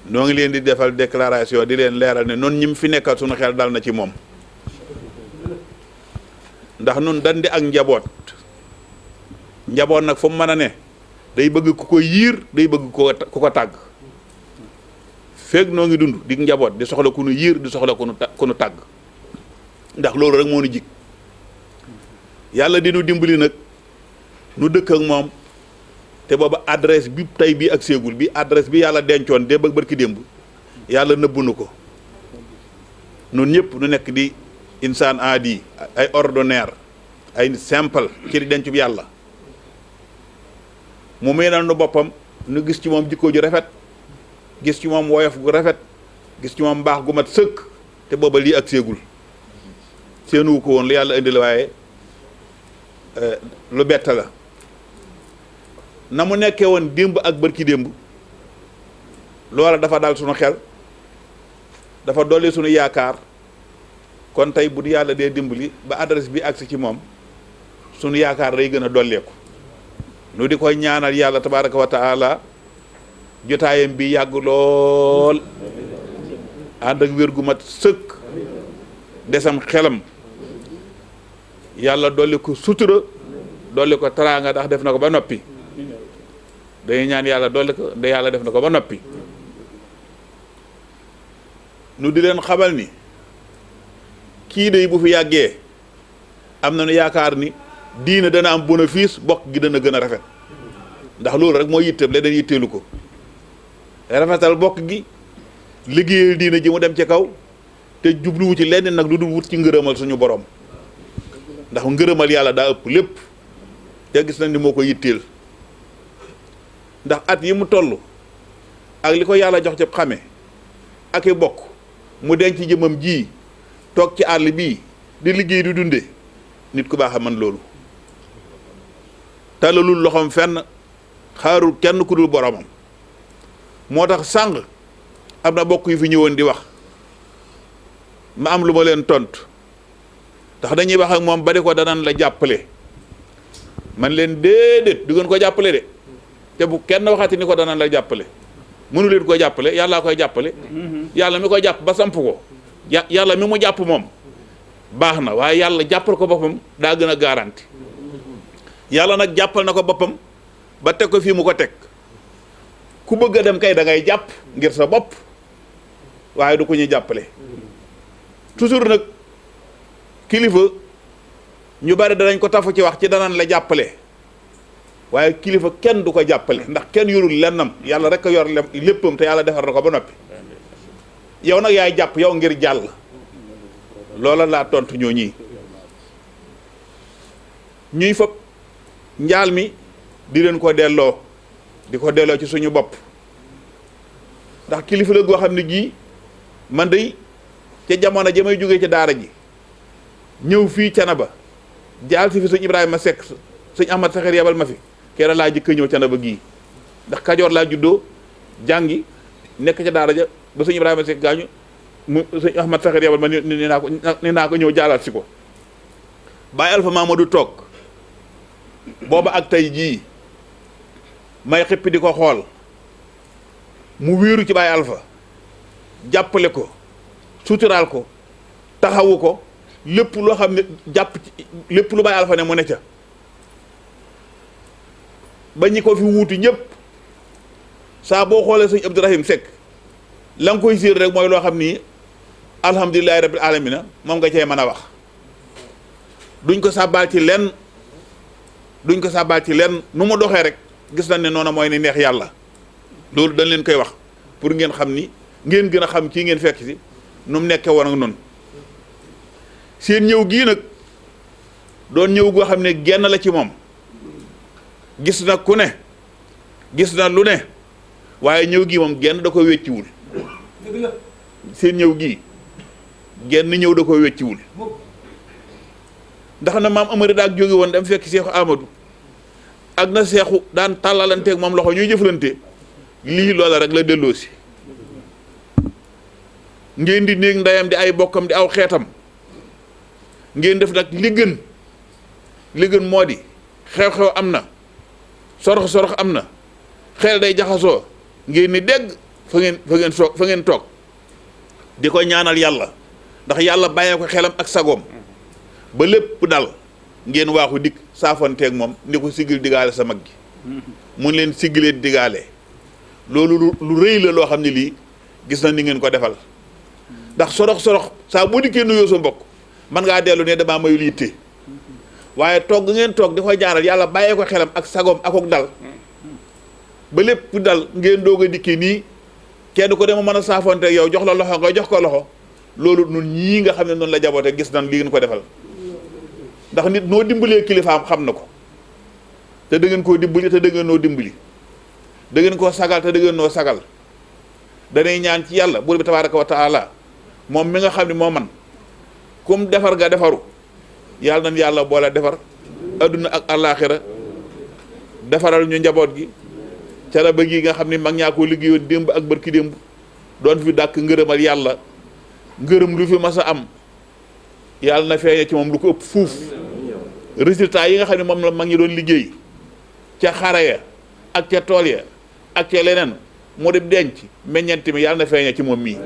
noo ngi leen di defal déclaration di leen leeral ne noonu ñi mu fi nekkal suñu xel dal na ci moom ndax nun dañ di ak njaboot nag fu mu mën a ne day bëgg ku ko yiir day bëgg ku ko tàgg feeg noo ngi dund di njaboot di soxla ku nu yiir di soxla ku nu tàgg ndax loolu rek moo nu jig yàlla di nu dimbali nag nu dëkk ak moom te booba adresse bi tey bii ak séegul bi adresse bi yàlla dencoon démb ak barki démb yàlla nëbbu nu ko nun ñëpp nu nekk di insaan aadi ay ordinaire ay simple ci di denc bi yàlla mu meenal nu boppam nu gis ci moom jikko ju rafet gis ci moom woyof gu rafet gis ci moom mbaax gu mat sëkk te booba lii ak séegul seenu ko woon lu yàlla indi la waaye lu bett la na mu nekkee woon démb ak bërki démb loola dafa dal suñu xel dafa dolli suñu yaakaar kon tey bu yàlla dee dimbali ba adresse bi agsi ci moom suñu yaakaar day gën a dolleeku nu di koy ñaanal yàlla tabaraka wa taala jotaayam bi yàgg lool ànd ak wér gu mat sëkk desam xelam yàlla dolli ko sutura dolli ko teraanga ndax def na ko ba noppi dañuy ñaan yàlla dolli ko de yàlla def na ko ba noppi nu di leen xamal ni kii day bu fi yàggee am nañu yaakaar ni diina dana am bénéfice bokk gi dana gën a rafet ndax loolu rek moo yitteem leneen yitteelu ko rafetal bokk gi liggéeyal diina ji mu dem ci kaw te jubluwu ci lenn nag lu dul wut ci ngërëmal suñu borom ndax ngërëmal yàlla daa ëpp lépp te gis nañ ni moo ko yitteel ndax at yi mu toll ak li ko yàlla jox ci xame ak i bokk mu denc jëmam ji toog ci àll bii di liggéey di dunde nit ku baax a man loolu talalul loxoom fenn xaarul kenn ku dul boromam moo tax sàng am na bokk yu fi ñëwoon di wax ma am lu ma leen tontu ndax dañuy wax ak moom ba di ko danan la jàppale man leen déedéet du ngeen ko jàppale de te bu kenn waxati ni ko danan la jàppale mënu leen ko jàppale yàllaa koy jàppale yàlla mi koy jàpp ba samp ko yàlla mi mu jàpp moom baax na waaye yàlla jàppal ko boppam daa gën a garanti yàlla nag jàppal na ko boppam ba teg ko fii mu ko teg ku bëgg a dem kay da ngay jàpp ngir sa bopp waaye du ko ñuy jàppale toujours nag kilifa ñu bari danañ ko tafu ci wax ci danan la jàppale waaye kilifa kenn du ko jàppale ndax kenn yorul lennam yàlla rek a yor léppam te yàlla defar na ko ba noppi yow nag yaay jàpp yow ngir jàll loola laa tontu ñoo ñuy fab njaal mi di leen ko delloo di ko delloo ci suñu bopp ndax kilifa la goo xam ne gii man day ca jamono ja may jógee ci daara ji ñëw fii Canaba jaal si fi sëñ Ibrahima Seck sëñ Ahmad Saxir yebal ma fi kera laa jëkk ñëw Canaba gii ndax Kajoor laa juddoo jàngi nekk ca daara ja ba sëñ Ibrahima Seck gaañu mu sëñ Ahmad Saxir yebal ma ni naa ko ñëw jaalaat si ko Baye Alpha Mamadou toog booba ak tey jii may xippi di ko xool mu wéeru ci Baye Alpha jàppale ko suturaal ko taxawu ko lépp loo xam ne jàpp ci lépp lu Baye Alpha ne mu ne ca ba ñi ko fi wuuti ñëpp saa boo xoolee sëñ Abdourahim Seck la nga koy séer rek mooy loo xam ni alhamdulilahi rabbil alamina moom nga cee mën a wax duñ ko sàbbaal ci lenn nu mu doxee rek gis nañ ne noonu mooy ni neex yàlla loolu dañ leen koy wax pour ngeen xam ni ngeen gën a xam kii ngeen fekk si nu mu nekkee woon ak noonu seen ñëw gii nag doon ñëw goo xam ne genn la ci moom gis na ku ne gis na lu ne waaye ñëw gii moom genn da ko wecciwul seen ñëw gii genn ñëw da ko wecciwul ndax na maam Amari daak jóge woon dem fekk Seexu Amadou ak na seexu daan tàllalanteeg moom loxo ñuy jëflante lii loola rek la delloo si ngeen di néeg ndeyam di ay bokkam di aw xeetam ngeen def nag li gën moo di xew-xew am na sorox am na xel day jaxasoo ngeen ni dégg fa ngeen toog di ko ñaanal yàlla ndax yàlla bàyyee ko xelam ak sagoom ba lépp dal ngeen waaxu dikk saafanteeg moom ni ko siggil digaale sa mag gi mun leen siggilee digaale loolu lu rëy la loo xam ne lii gis na ni ngeen ko defal ndax sorox saa boo dikkee nuyoo sa mbokk man ngaa dellu ne damaa mayul yitte waaye toog ngeen toog di koy jaaral yàlla bàyyee ko xelam ak sagoom akok dal ba lépp dal ngeen doog a dikkee nii kenn ko dema mën a saafanteeg yow jox la loxo nga jox ko loxo loolu nun ñii nga xam ne noonu la jaboote gis nan li ngeen ko defal ndax nit noo dimbalee kilifaam xam na ko te da ngeen koo dimbali te da ngeen noo dimbali da ngeen koo sagal te da ngeen noo sagal danay ñaan ci yàlla buur bi tabaaraka wa taala moom mi nga xam ne moo man kum defar nga defaru yàlla nañ yàlla boole defar adduna ak àllaaxira defaral ñu njaboot gi Canaba gi nga xam ne mag ñaa koo liggéeyoon démb ak barki démb doon fi dàkk ngërëmal yàlla ngërëm lu fi mas a am yàlla na feeñe ci moom lu ko ëpp fuuf résultat yi nga xam ne moom la mag ñi doon liggéey ca xare ya ak ca tool ya ak ca leneen mu di denc meññeent mi yàlla na feeñe ci moom mii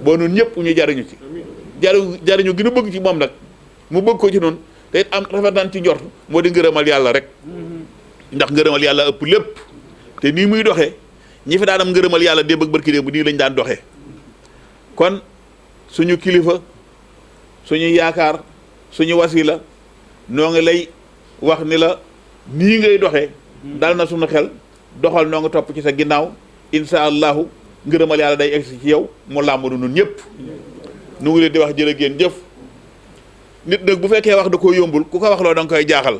boo nun ñëpp ñu jariñu ci jariñu gi nu bëgg ci moom nag mu bëgg ko ci noonu te it am rafetaan ci njort moo di ngërëmal yàlla rek ndax ngërëmal yàlla ëpp lépp te nii muy doxee ñi fi daan am ngërëmal yàlla démb ak barki démb nii lañ daan doxee kon suñu kilifa suñu yaakaar suñu wasila noo ngi lay wax ni la nii ngay doxee dal na suñu xel doxal noo nga topp ci sa ginnaaw insha allahu ngërëmal yàlla day egsi ci yow mu làmbadu nun ñëpp nu ngi leen di wax jërë ngeen jëf nit nag bu fekkee wax da koo yombul ku ko wax loo da nga koy jaaxal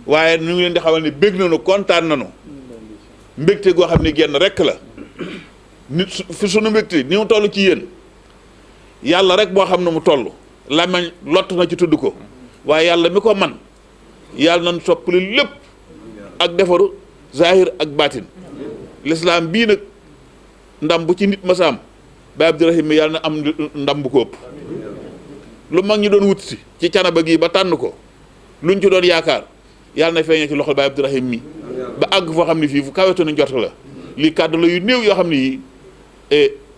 waaye nu ngi leen di xamal ni bég nañu kontaan nañu mbégte goo xam ne genn rekk la nit fi sunu mbégte ni mu toll ci yéen yàlla rek boo xam ne mu toll làmmiñ lott na ci tudd ko waaye yàlla mi ko man yàlla nañ soppali lépp ak defaru zahir ak baatin lislaam bii nag ndam bu ci nit masaam ba Abdourahim mi yàlla na am ndam bu ko ëpp lu mag ñi doon wut si ci Canaba gii ba tànn ko luñ ci doon yaakaar yàlla na feeñee ci loxol ba Abdourahim mi ba àgg foo xam ne fii fu kawetu na njort la lii kàddu la yu néew yoo xam ne yii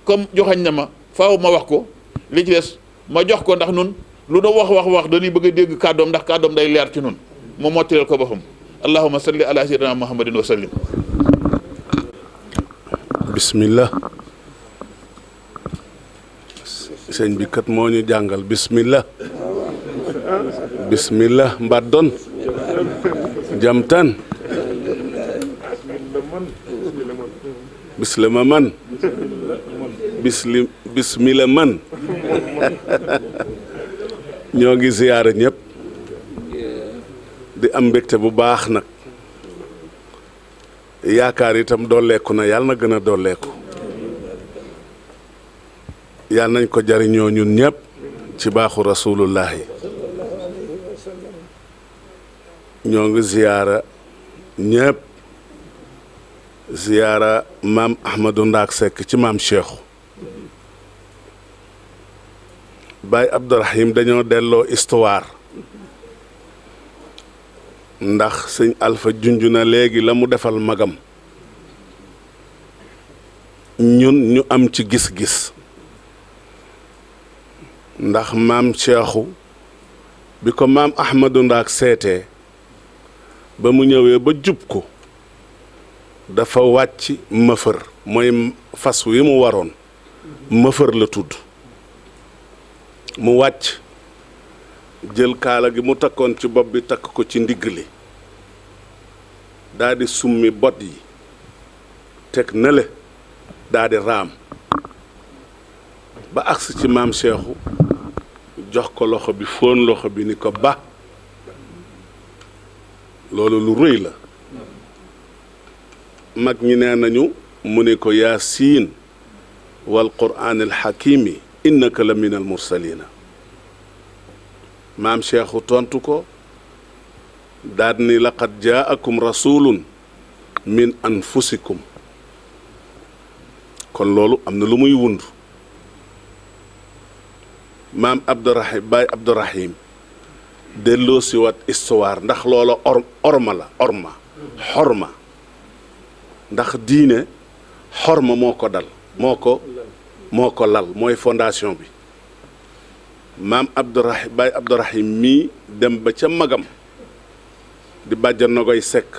comme joxañ na ma faaw ma wax ko li ci des ma jox ko ndax nun lu doon wax dañuy bëgg a dégg kàddoom ndax kàddoom day leer ci nun mu mottileel ko boppam allahumma salli ala sayyidina muhammadin wa sallim.
bismillah sëñ bi kat moo ñu jàngal bismillah bismillah mbaddon jamtan bislima man bismila man ñoo ngi ziyaara ñëpp di am mbégte bu baax nag yaakaar itam dooleeku na yàlla na gën a dooleeku yàlla nañ ko jariñoo ñun ñëpp ci baaxu rasulullahi ñoo ngi ziyaara ñëpp ziyaara maam Ahmadou Ndaak Seck ci maam Cheikhu Baay Abdourahim dañoo delloo histoire ndax sëñ Alpha junj na léegi la mu defal magam ñun ñu am ci gis-gis ndax maam Cheikhu bi ko maam Ahmadou Ndaak seetee ba mu ñëwee ba jub ko dafa wàcc mëfër mooy fas wi mu waroon mëfër la tudd mu wàcc jël kaala gi mu takkoon ci bopp bi takk ko ci ndigg li daldi summi bot yi teg nale daldi raam ba agsi ci maam Cheikhu jox ko loxo bi fóon loxo bi ni ko ba loolu lu rëy la mag ñi nee nañu mu ne ko yaasiin wal quraan al xakimi innaka la min al mursalina maam Cheikhu tontu ko daal ni laqad jaakum rasulun min anfusikum kon loolu am na lu muy wund maam Abdourahim Baay Abdourahim delloo si wat histoire ndax loola orma la xorma ndax diine xorma moo ko dal moo ko lal mooy fondation bi maam Abdourahim Baay Abdourahim mii dem ba ca magam di bàjja Nogoy Sekk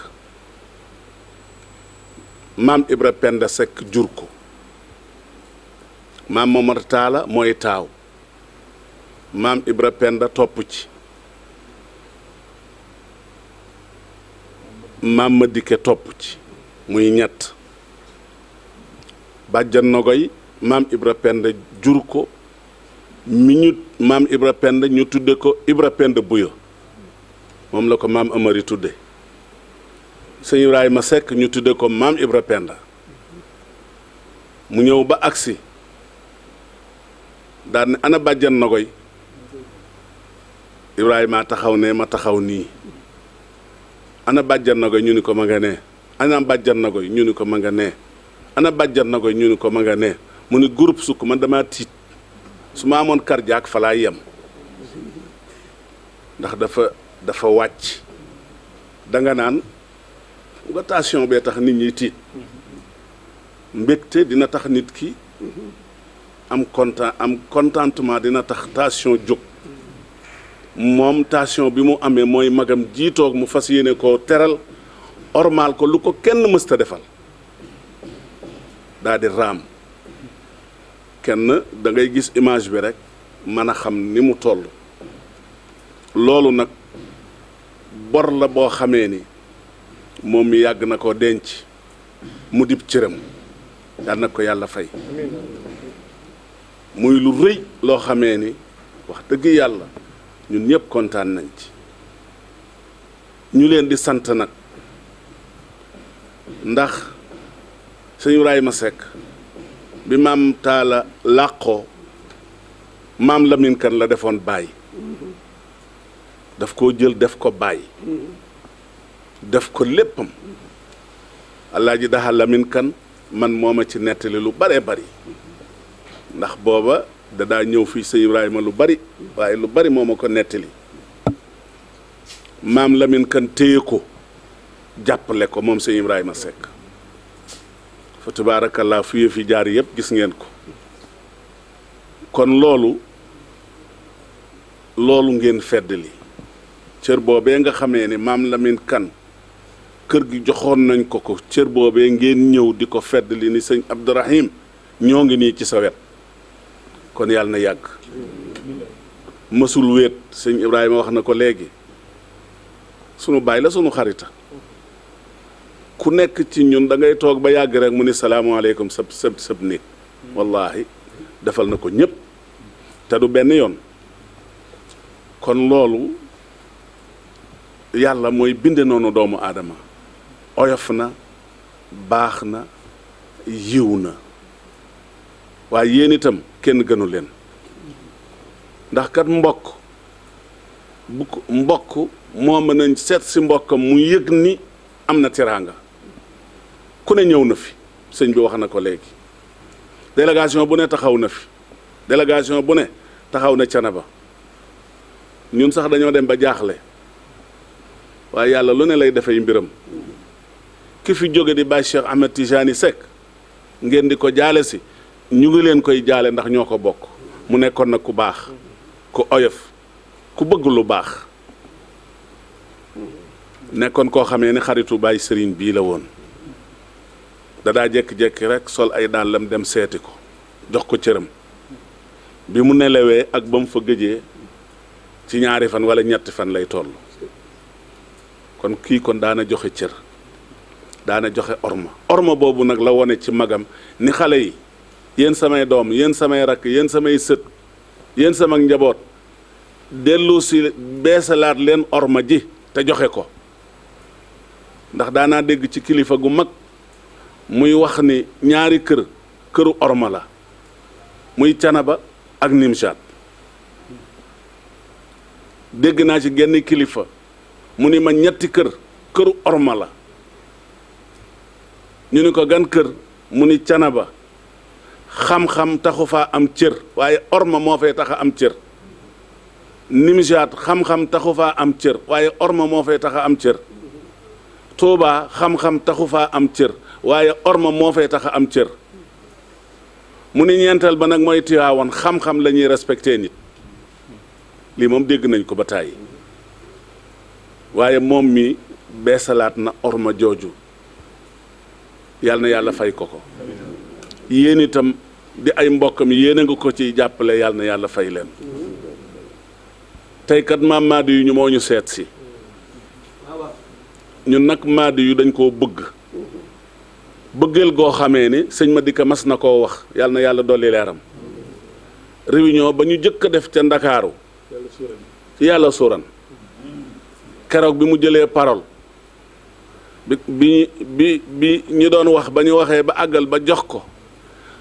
maam Ibra Penda Sekk jur ko maam Momar Taala mooy taaw maam Ibra Penda topp ci maam ma dikke topp ci muy ñett bàjjan Nogoy maam Ibra Penda jur ko mi ñu maam Ibra Penda ñu tudde ko Ibra Penda Buyo moom la ko maam Amari tudde sëñ Ibrahima Seck ñu tudde ko maam Ibra Penda mu ñëw ba agsi daal ne ana bàjjan Nogoy Ibrahima taxaw ne ma taxaw nii ana bàjjan Nogoy ñu ni ko ma nga nee ana bàjjan Nogoy ñu ni ko ma nga nee ana bàjjan Nogoy ñu ni ko ma nga nee mu ni groupe sukk man dama tiit su ma amoon cardiaque fa laa yem ndax dafa wàcc danga naan nga tension bee tax nit ñi tiit mbégte dina tax nit ki am contentement dina tax tension jóg moom tension bi mu amee mooy magam jiitoog mu fas yéene koo teral ormal ko lu ko kenn mësta defal daal di raam kenn da ngay gis image bi rek mën a xam ni mu toll loolu nag bor la boo xamee ni moom mi yàgg na ko denc mu dib cëram yal na ko yàlla fay muy lu rëy loo xamee ni wax dëgg yàlla ñun ñëpp kontaan nañ ci ñu leen di sant nag ndax sëñ Ibrahima Seck bi maam Taala làqoo maam Lamine Kan la defoon baay daf koo jël def ko baay def ko léppam Alaaji Daha Lamine Kan man mooma ci nettali lu baree bari ndax booba dadaa ñëw fii sëñ Ibrahima lu bari waaye lu bari moo ma ko nettali maam Lamine Kan téye ko jàppale ko moom sëñ Ibrahima Seck fa tabaarakallaa fu yëf yi jaar yëpp gis ngeen ko kon loolu ngeen feddali cër boobee nga xamee ni maam Lamine Kan kër gi joxoon nañ ko ko cër boobee ngeen ñëw di ko feddali ni sëñ Abdourahim ñoo ngi nii ci sa wet kon yàlla na yàgg mësul wéet sëñ Ibrahima wax na ko léegi sunu baay la sunu xarita ku nekk ci ñun da ngay toog ba yàgg rek mu ni salaamaaleykum sab néeg wallaahi defal na ko ñëpp te du benn yoon kon loolu yàlla mooy binde noonu doomu aadama oyof na baax na yiw na waaye yéen itam kenn gënu leen ndax kat mbokk moo mën a seet si mbokkam mu yëg ni am na teraanga ku ne ñëw na fi sëñ bi wax na ko léegi délégation bu ne taxaw na fi délégation bu ne taxaw na Canaba ñun sax dañoo dem ba jaaxle waaye yàlla lu ne lay defay mbiram ki fi jóge di Baye Cheikh Ahmed Tijani Seck ngeen di ko jaale si ñu ngi leen koy jaale ndax ñoo ko bokk mu nekkoon nag ku baax ku oyof ku bëgg lu baax nekkoon koo xamee ni xaritu Baye Serigne bii la woon dadaa jékki-jékki rek sol ay dàllam dem seeti ko jox ko cëram bi mu nelawee ak ba mu fa gëjee ci ñaari fan wala ñetti fan lay toll kon kii kon daana joxe cër daana joxe orma boobu nag la wone ci magam ni xale yi yéen samay doom yéen samay rakk yéen samay sët yéen sama njaboot dellu si beesalaat leen orma ji te joxe ko ndax daanaa dégg ci kilifa gu mag muy wax ni ñaari këru orma la muy Canaba ak Nimjaat dégg naa ci genn kilifa mu ni ma ñetti këru orma la ñu ni ko gan kër mu ni Canaba xam-xam taxu faa am cër waaye orma moo fay tax a am cër Nimjaat xam-xam taxu faa am cër waaye orma moo fay tax a am cër Tuubaa xam-xam taxu faa am cër waaye orma moo fay tax a am cër mu ni ñeenteel ba nag mooy Tiwaawan xam-xam la ñuy respecté nit lii moom dégg nañ ko ba tàyyi waaye moom mi beesalaat na orma jooju yàlla na yàlla fay ko yéen itam di ay mbokkam yéen a nga ko ciy jàppale yàlla na yàlla fay leen tey kat maam Maadi yu ñu moo ñu seet si ñun nag Maadi yu dañ koo bëggeel goo xamee ni sëñ Madika mas na koo wax yàlla na yàlla dolli leeram réunion ba ñu jëkk a def ca Ndakaaru yàlla suuran keroog bi mu jëlee parole bi ñu doon wax ba ñu waxee ba àggal ba jox ko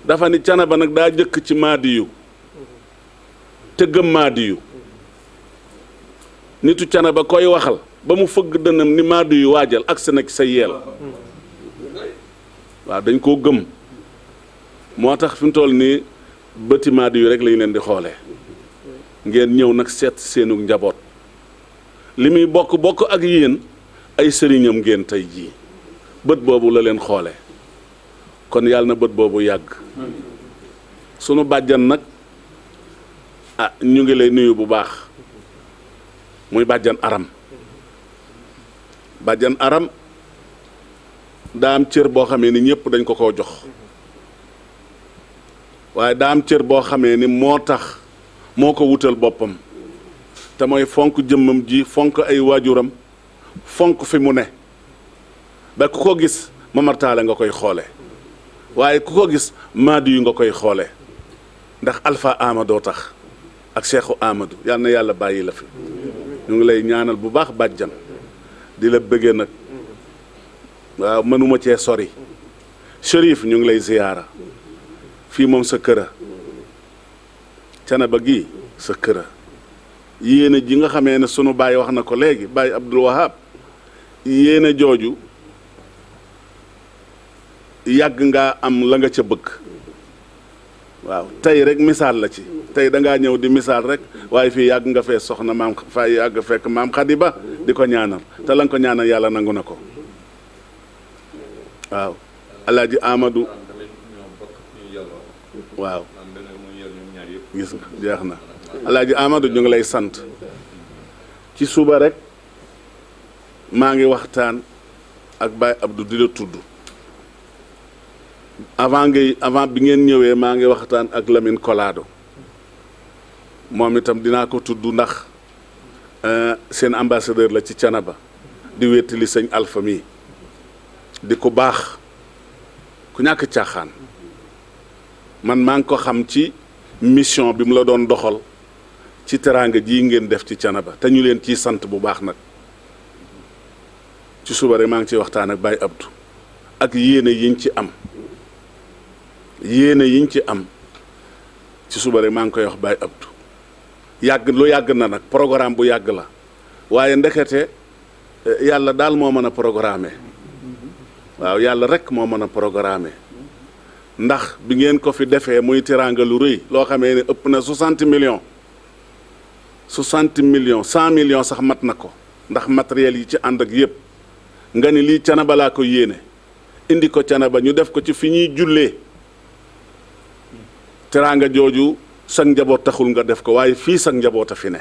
dafa ni Canaba nag daa jëkk ci Maadi yu te gëm Maadi yu nitu Canaba koy waxal ba mu fëgg dënam ni Maadi yu waajal agsi na ci sa yeel waaw dañ koo gëm moo tax fi mu toll nii bëti Maadi yu rek lañu leen di xoolee ngeen ñëw nag seet seenu njaboot li muy bokk ak yéen ay sëriñam ngeen tey jii bët boobu la leen xoole kon yàlla na bët boobu yàgg sunu bàjjan nag ñu ngi lay nuyu bu baax muy bàjjan aram daa am cër boo xamee ni ñëpp dañ ko koo jox waaye daa am cër boo xamee ni moo tax moo ko wutal boppam te mooy fonk jëmmam ji fonk ay waajuram fonk fi mu ne ba ku ko gis Momar Talla nga koy xoole waaye ku ko gis Maadi yu nga koy xoole ndax Alpha Amadou tax ak Cheikhu Amadou yal na yàlla bàyyi la fi ñu ngi lay ñaanal bu baax bàjjan di la bëggee nag waaw mënuma cee sori Chérif ñu ngi lay ziyaara fii moom sa këra Canaba gi sa këra yéene ji nga xamee ne sunu baay wax na ko léegi baay Abdul Wahab yéene jooju yàgg ngaa am la nga ca bëgg waaw tey rek misaal la ci tey da ngaa ñëw di misaal rek waaye fii yàgg nga fee soxna maam fa yàgg fekk maam Xadi Ba di ko ñaanal te la nga ko ñaanal yàlla nangu na ko waaw Alaaji Amadou waaw gis nga jeex na Alaaji Amadou ñu ngi lay sant ci suba rek maa ngi waxtaan ak Baye Abdou di la tudd avant bi ngeen ñëwee maa ngi waxtaan ak Lamine Kolado moom itam dinaa ko tudd ndax seen ambassadeur la ci Canaba di wéttali sëñ Alpha mi di ko baax ku ñàkk caaxaan man maa ngi ko xam ci mission bi mu la doon doxal ci teraanga ji ngeen def ci Canaba te ñu leen ciy sant bu baax nag ci suba rek maa ngi ciy waxtaan ak Baye Abdou ak yéene yiñ ci am ci suba rek maa ngi koy wax Baye Abdou yàgg na nag programme bu yàgg la waaye ndekete yàlla daal moo mën a programmer waaw yàlla rek moo mën a programmer ndax bi ngeen ko fi defee muy teraanga lu rëy loo xamee ne ëpp na 60 millions 100 millions sax mat na ko ndax matériel yi ci ànd ak yépp nga ni lii Canaba laa ko yéene indi ko Canaba ñu def ko ci fi ñuy jullee teraanga jooju sag njaboot taxul nga def ko waaye fii sag njaboot a fi ne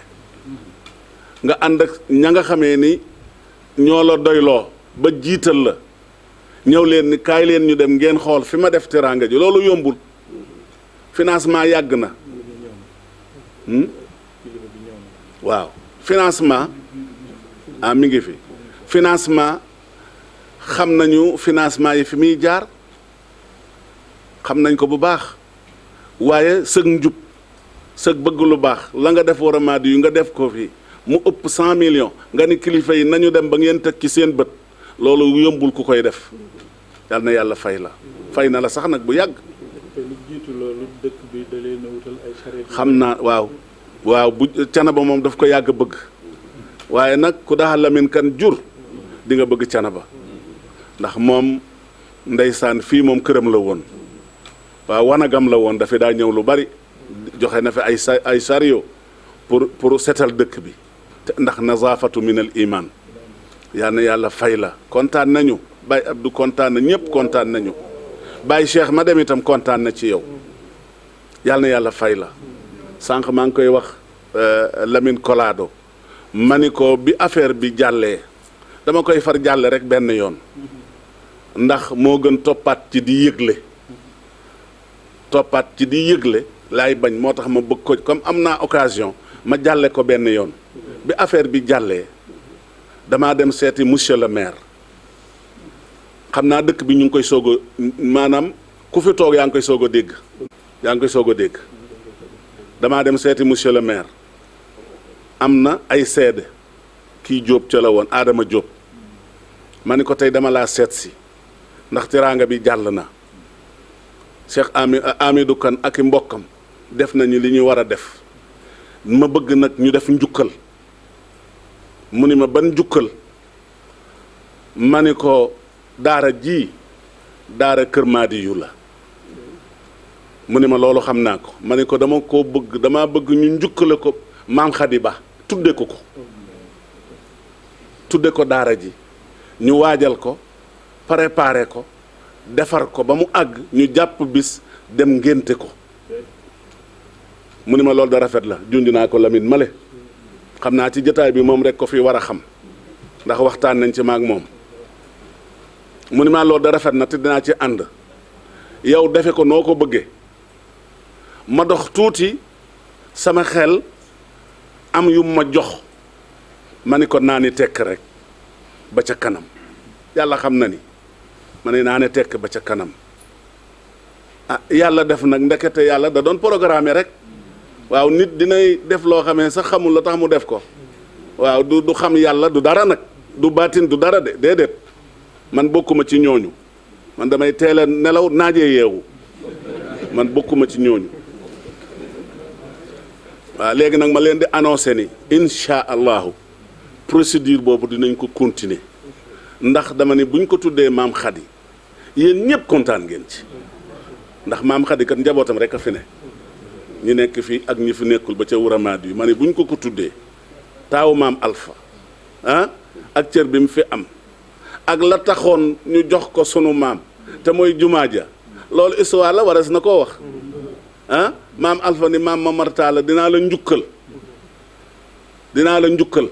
nga ànd ak ña nga xamee ni ñoo la doyloo ba jiital la ñëw leen ni kaay leen ñu dem ngeen xool fi ma def teraanga ji loolu yombul financement yàgg na waaw financement mi ngi fi financement xam nañu financement yi fi muy jaar xam nañ ko bu baax waaye sëg njub sëg bëgg lu baax la nga def war a Maadi yu nga def ko fii mu ëpp 100 millions nga ni kilifa yi nañu dem ba ngeen teg ci seen bët loolu yombul ku koy def yal na yàlla fay la fay na la sax nag bu yàgg.
te lu jiitu loolu dëkk bi da leen a wutal ay charrette.
xam naa waaw bu Canaba moom daf ko yàgg bëgg waaye nag ku daa Lamine kan jur di nga bëgg Canaba ndax moom ndeysaan fii moom këram la woon waaw wanagam la woon dafa daa ñëw lu bari joxe na fi ay sario pour setal dëkk bi ndax nazaafatu min al iman yal na yàlla fay la kontaan nañu Baye Abdou kontaan na ñëpp kontaan nañu Baye Cheikh ma dem itam kontaan na ci yow yal na yàlla fay la sànq maa ngi koy wax Lamine Kolado ma ni ko bi affaire bi jàllee dama koy far jàlle rek benn yoon ndax moo gën toppaat ci di yëgle laay bañ moo tax ma bëgg ko comme am naa occasion ma jàlle ko benn yoon bi affaire bi jàllee damaa dem seeti monsieur le maire xam naa dëkk bi ñu ngi koy soog a maanaam ku fi toog yaa ngi koy soog a dégg damaa dem seeti monsieur le maire am na ay seede kii Jóob ca la woon Adama Jóob ma ni ko tey dama laa seet si ndax teraanga bi jàll na Cheikh Amidou Kane ak i mbokkam def nañu li ñu war a def ma bëgg nag ñu def njukkal mu ni ma ban njukkal ma ni ko daara ji daara Kër Maadi yu la mu ni ma loolu xam naa ko ma ni ko dama bëgg ñu njukkale ko maam Xadi Ba tudde ko daara ji ñu waajal ko préparé ko defar ko ba mu àgg ñu jàpp bis dem ngénte ko mu ni ma loolu da rafet la junj naa ko Lamine Male xam naa ci jotaay bi moom rek ko fi war a xam ndax waxtaan nañ ci maag moom mu ni ma loolu da rafet na te dinaa ci ànd yow defe ko noo ko bëggee ma dox tuuti sama xel am yu ma jox ma ni ko naa ni tekk rek ba ca kanam yàlla xam na ni ma ne naa ne tekk ba ca kanam ah yàlla def nag ndekete yàlla da doon programmer rek waaw nit dinay def loo xamee sax xamul la tax mu def ko waaw du xam yàlla du dara nag du baatin du dara de déedéet man bokkuma ci ñooñu man damay teel a nelaw naajee yeewu man bokkuma ci ñooñu waaw léegi nag ma leen di annoncé ni incha allahu procédure boobu dinañ ko continuer ndax dama ne buñ ko tuddee maam Khady yéen ñëpp kontaan ngeen ci ndax maam Khady kat njabootam rek a fi ne ñu nekk fii ak ñi fi nekkul ba ca wuramaat yi ma ne buñ ko tuddee taawu maam Alpha ah ak cër bi mu fi am ak la taxoon ñu jox ko sunu maam te mooy jumaa ja loolu histoire la waras na koo wax ah maam Alpha ni maam Mamar Talla dinaa la njukkal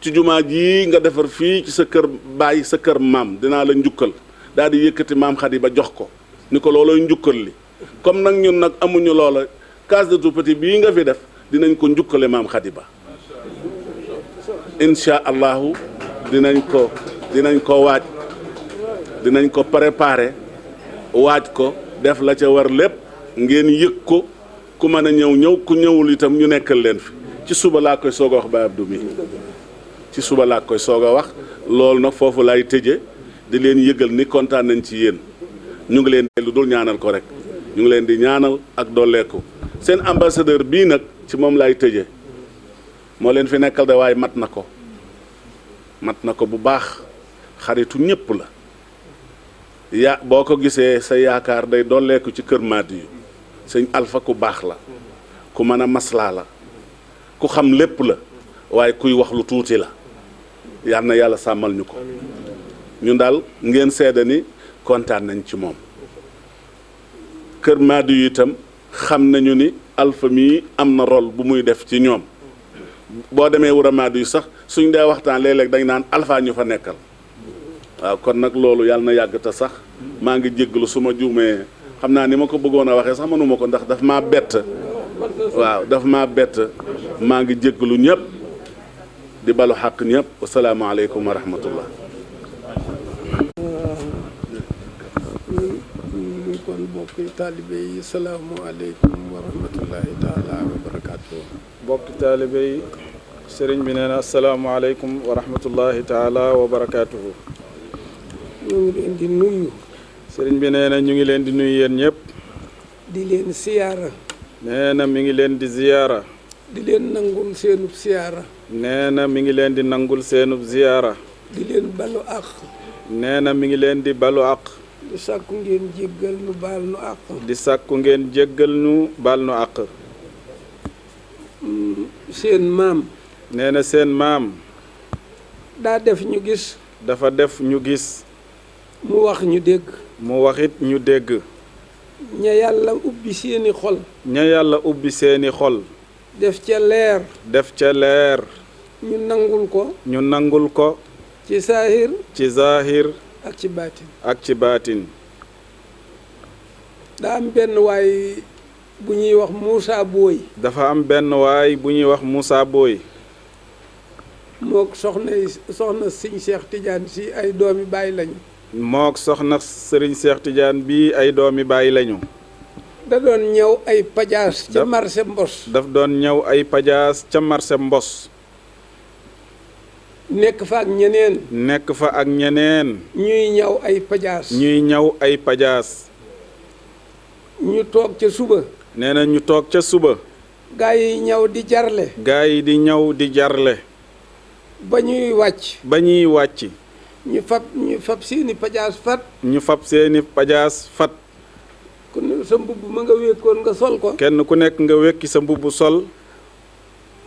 ci jumaa ji nga defar fii ci sa kër baay sa kër maam dinaa la njukkal daal di yëkkati maam Khady ba jox ko ni ko loolooy njukkal li comme nag ñun nag amuñu loola case de tout petit bii nga fi def dinañ ko njukkale maam Khady ba incha allahu dinañ ko waaj dinañ ko préparer waaj ko def la ca war lépp ngeen yëg ko ku mën a ñëw ku ñëwul itam ñu nekkal leen fi ci suba laa koy soog a wax Baye Abdou mi ci suba laa koy soog a wax loolu nag foofu laay tëje di leen yëgal ni kontaan nañ ci yéen ñu ngi leen di lu dul ñaanal ko rek ñu ngi leen di ñaanal ak dooleeku seen ambassadeur bii nag ci moom laay tëje moo leen fi nekkal de waaye mat na ko bu baax xaritu ñëpp la boo ko gisee sa yaakaar day dooleeku ci kër Madi yu sëñ Alpha ku baax la ku mën a maslaa la ku xam lépp la waaye kuy wax lu tuuti la yal na yàlla sàmmal ñu ko ñun daal ngeen seede ni kontaan nañ ci moom kër Madi yu itam xam nañu ni Alpha mii am na rôle bu muy def ci ñoom boo demee wura Madi yu sax suñ dee waxtaan léeg-léeg dañ naan Alpha ñu fa nekkal waaw kon nag loolu yàlla na yàgg te sax maa ngi jégalu su ma juumee xam naa ni ma ko bëggoon a waxee sax mënuma ko ndax daf maa bett waaw daf maa bett maa ngi jégalu ñëpp di balu xàq ñëpp wasalaamaaleykum wa rahmatullah
kon mbokki taalibe yi salaamualeykum wa rahmatullahi taala wa barakaatu.
mbokki taalibe yi sëriñ bi nee na asalaamaaleykum wa rahmatullahi taala wa barakaatuhu.
ñu ngi leen di nuyu.
sëriñ bi nee na ñu ngi leen di nuyu yéen ñëpp.
di leen siyaara.
nee na mi ngi leen di ziyaara.
di leen nangul seenub siyaara.
nee na mi ngi leen di nangul seenub ziyaara.
di leen balu àq.
nee na mi ngi leen di balu àq.
di sàkku ngeen jéggal nu baal nu àq.
di sàkku ngeen jéggal nu baal nu àq.
seen maam.
nee na seen maam.
daa def ñu gis.
dafa def ñu gis.
mu wax ñu dégg.
mu waxit ñu dégg.
ña yàlla ubbi seeni xol.
ña yàlla ubbi seeni xol.
def ca leer.
def ca leer.
ñu nangul ko.
ñu nangul ko.
ci saahir.
ci zaahir.
ak ci baatin.
ak ci baatin.
daa am benn waay bu ñuy wax Moussa Boy.
dafa am benn waay bu ñuy wax Moussa Boy.
mook soxna sëñ Cheikh Tidiane si ay doomi baay lañu.
mook soxna sëriñ Cheikh Tidiane bii ay doomi baay lañu.
da doon ñëw ay pajaas ca marché Mbos.
daf doon ñëw ay pajaas ca marché Mbos.
nekk fa ak ñeneen.
nekk fa ak ñeneen.
ñuy ñëw ay pajaas.
ñuy ñëw ay pajaas.
ñu toog ca suba.
nee na ñu toog ca suba.
gaa yi ñëw di jarle.
gaa yi di ñëw di jarle.
ba ñuy wàcc.
ba ñuy wàcc.
ñu fab seeni pajaas fat.
ñu fab seeni pajaas fat.
ku ne sa mbubb ma nga wékkoon nga sol ko.
kenn ku nekk nga wékki sa mbubb sol.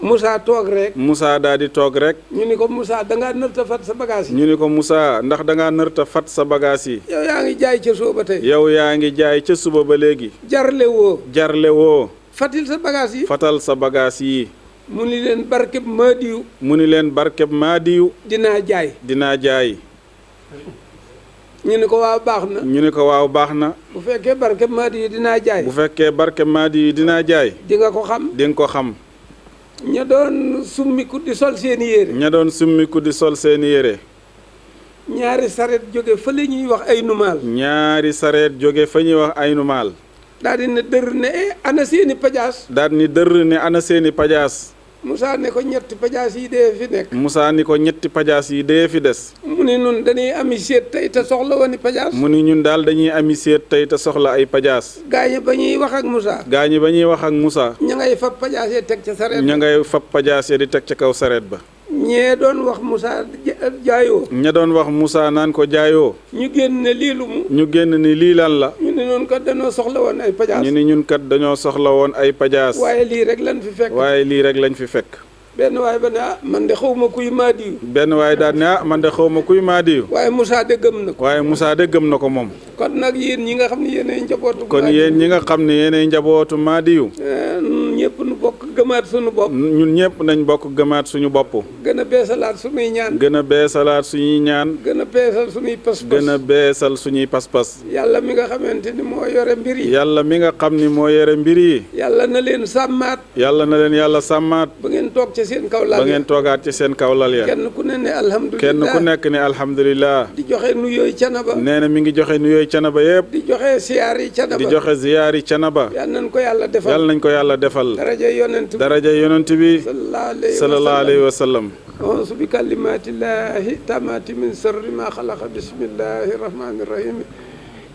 Moussa toog rek.
Moussa daal di toog rek.
ñu ni ko Moussa dangaa nërta fat sa bagage yi.
ñu ni ko Moussa ndax dangaa nërta fat sa bagage yi.
yow yaa ngi jaay ca suba ba tey.
yow yaa ngi jaay ca suba ba léegi.
jarle woo.
jarle woo.
fatil sa bagage yi.
fatal sa bagage yi.
mu ni leen barkeb Maadiyu.
mu ni leen barkeb Maadiyu.
dinaa jaay.
dinaa jaay.
ñu ne ko waaw baax na.
ñu ne ko waaw baax na.
bu fekkee barke Maadi yi dinaa jaay.
bu fekkee barke Maadi yi dinaa jaay.
di nga ko xam.
di nga ko xam.
ña doon summiku di sol seeni yére.
ña doon summiku di sol seeni yére.
ñaari sareet jóge fa la ñuy wax ay numaal.
ñaari sareet jóge fa ñuy wax ay numaal.
daal di ne dër ne ana seeni pajaas.
daal di dër ne ana seeni pajaas.
Moussa ne ko ñetti pajaas yi dee fi nekk.
Moussa ni ko ñetti pajaas yi dee fi des.
mu ni ñun dañuy ami seet tey te soxla woon i pajaas.
mu ni ñun daal dañuy ami seet tey te soxla ay pajaas.
gaañi ba ñuy wax ak Moussa.
gaañi ba ñuy wax ak Moussa.
ña ngay fab pajaas yi teg ca sareet ba.
ña ngay fab pajaas yi di teg ca kaw sareet ba.
ñee doon wax Moussa jaayoo.
ña doon wax Moussa naan ko jaayoo.
ñu génn ne lii lu mu.
ñu génn ni lii lan la.
ñu ne noonu kat dañoo soxla woon ay pajaas.
ñu ni ñun kat dañoo soxla woon ay pajaas.
waaye lii rek lañ fi fekk.
waaye lii rek lañ fi fekk.
benn waay ba ne man de xaw ma kuy Maadiyu.
benn waay daal ne man de xaw ma kuy Maadiyu.
waaye Moussa de gëm na ko.
waaye Moussa de gëm na ko moom.
kon nag yéen ñi nga xam ne yéenay njabootu.
kon yéen ñi nga xam ne yéenay njabootu Maadiyu.
ñëpp nu bokk gëmaat suñu bopp.
ñun ñëpp nañ bokk gëmaat suñu bopp.
gën a beesalaat suñuy ñaan.
gën a beesalaat suñuy ñaan.
gën a beesal suñuy pas-pas.
gën a beesal suñuy pas-pas.
yàlla mi nga xamante ni moo yore mbir yi.
yàlla mi nga xam ni moo yore mbir yi.
yàlla na leen sàmmaat.
yàlla na leen yàlla sàmmaat.
ba ngeen toog ca seen kaw lal
ba ngeen toogaat ci seen kaw lal ya.
kenn ku ne ne alhamdulilah
kenn ku nekk ne alhamdulilah.
di joxe nuyooy canaba.
nee na mi ngi joxe nuyooy canaba yëpp.
di joxe siyaar yi canaba.
di joxe ziyaar yi canaba.
yal nañ ko yàlla defal.
yal nañ ko yàlla defal.
daraja yonent
bi sallallahu alayhi wa sallam.
auzu bi kalimatillahi tamati min sharri ma xalaqa bismillahi rahmani rahim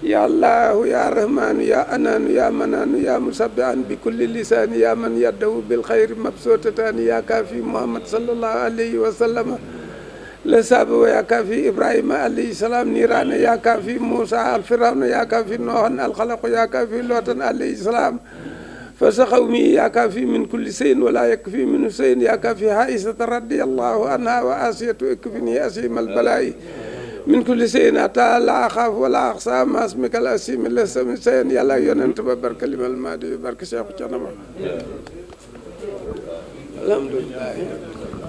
ya allahu ya rahmanu ya ananu ya mananu ya musabbihan bi kulli lisani ya man yaddahu bil xayri mabsutatani ya kafi muhammad sallallahu alayhi wa sallam la saba wa ya kafi ibrahima alayhi salam nirana ya kafi musa al firawna ya kafi noohan al xalaqu ya kafi lootan alayhi salam فسقومي يا كافي من كل شيء ولا يكفي من شيء يا كافي عائشة رضي الله عنها وآسية اكفني أسيم البلاء من كل شيء أتى لا أخاف ولا أخشى ما اسمك الأسيم ليس من شيء يلا يننت ببرك كلمة المادي ببرك شيخ جنما الحمد لله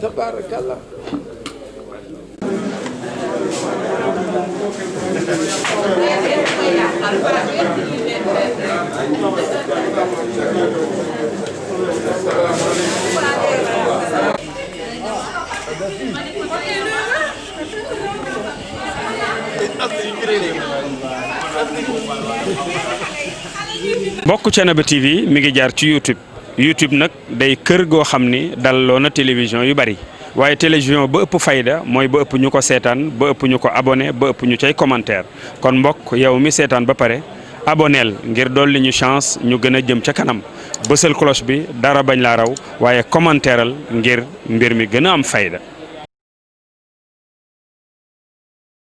تبارك الله
mbokk Thiénaba TV mi ngi jaar ci YouTube nag day kër goo xam ni dalloo na télévision yu bari waaye télévision ba ëpp fayda mooy ba ëpp ñu ko seetaan ba ëpp ñu ko abonné ba ëpp ñu cay commentaire kon mbokk yow mi seetaan ba pare aboneel ngir dolli ñu chance ñu gën a jëm ca kanam bësal cloche bi dara bañ laa raw waaye commentaireal ngir mbir mi gën a am fayda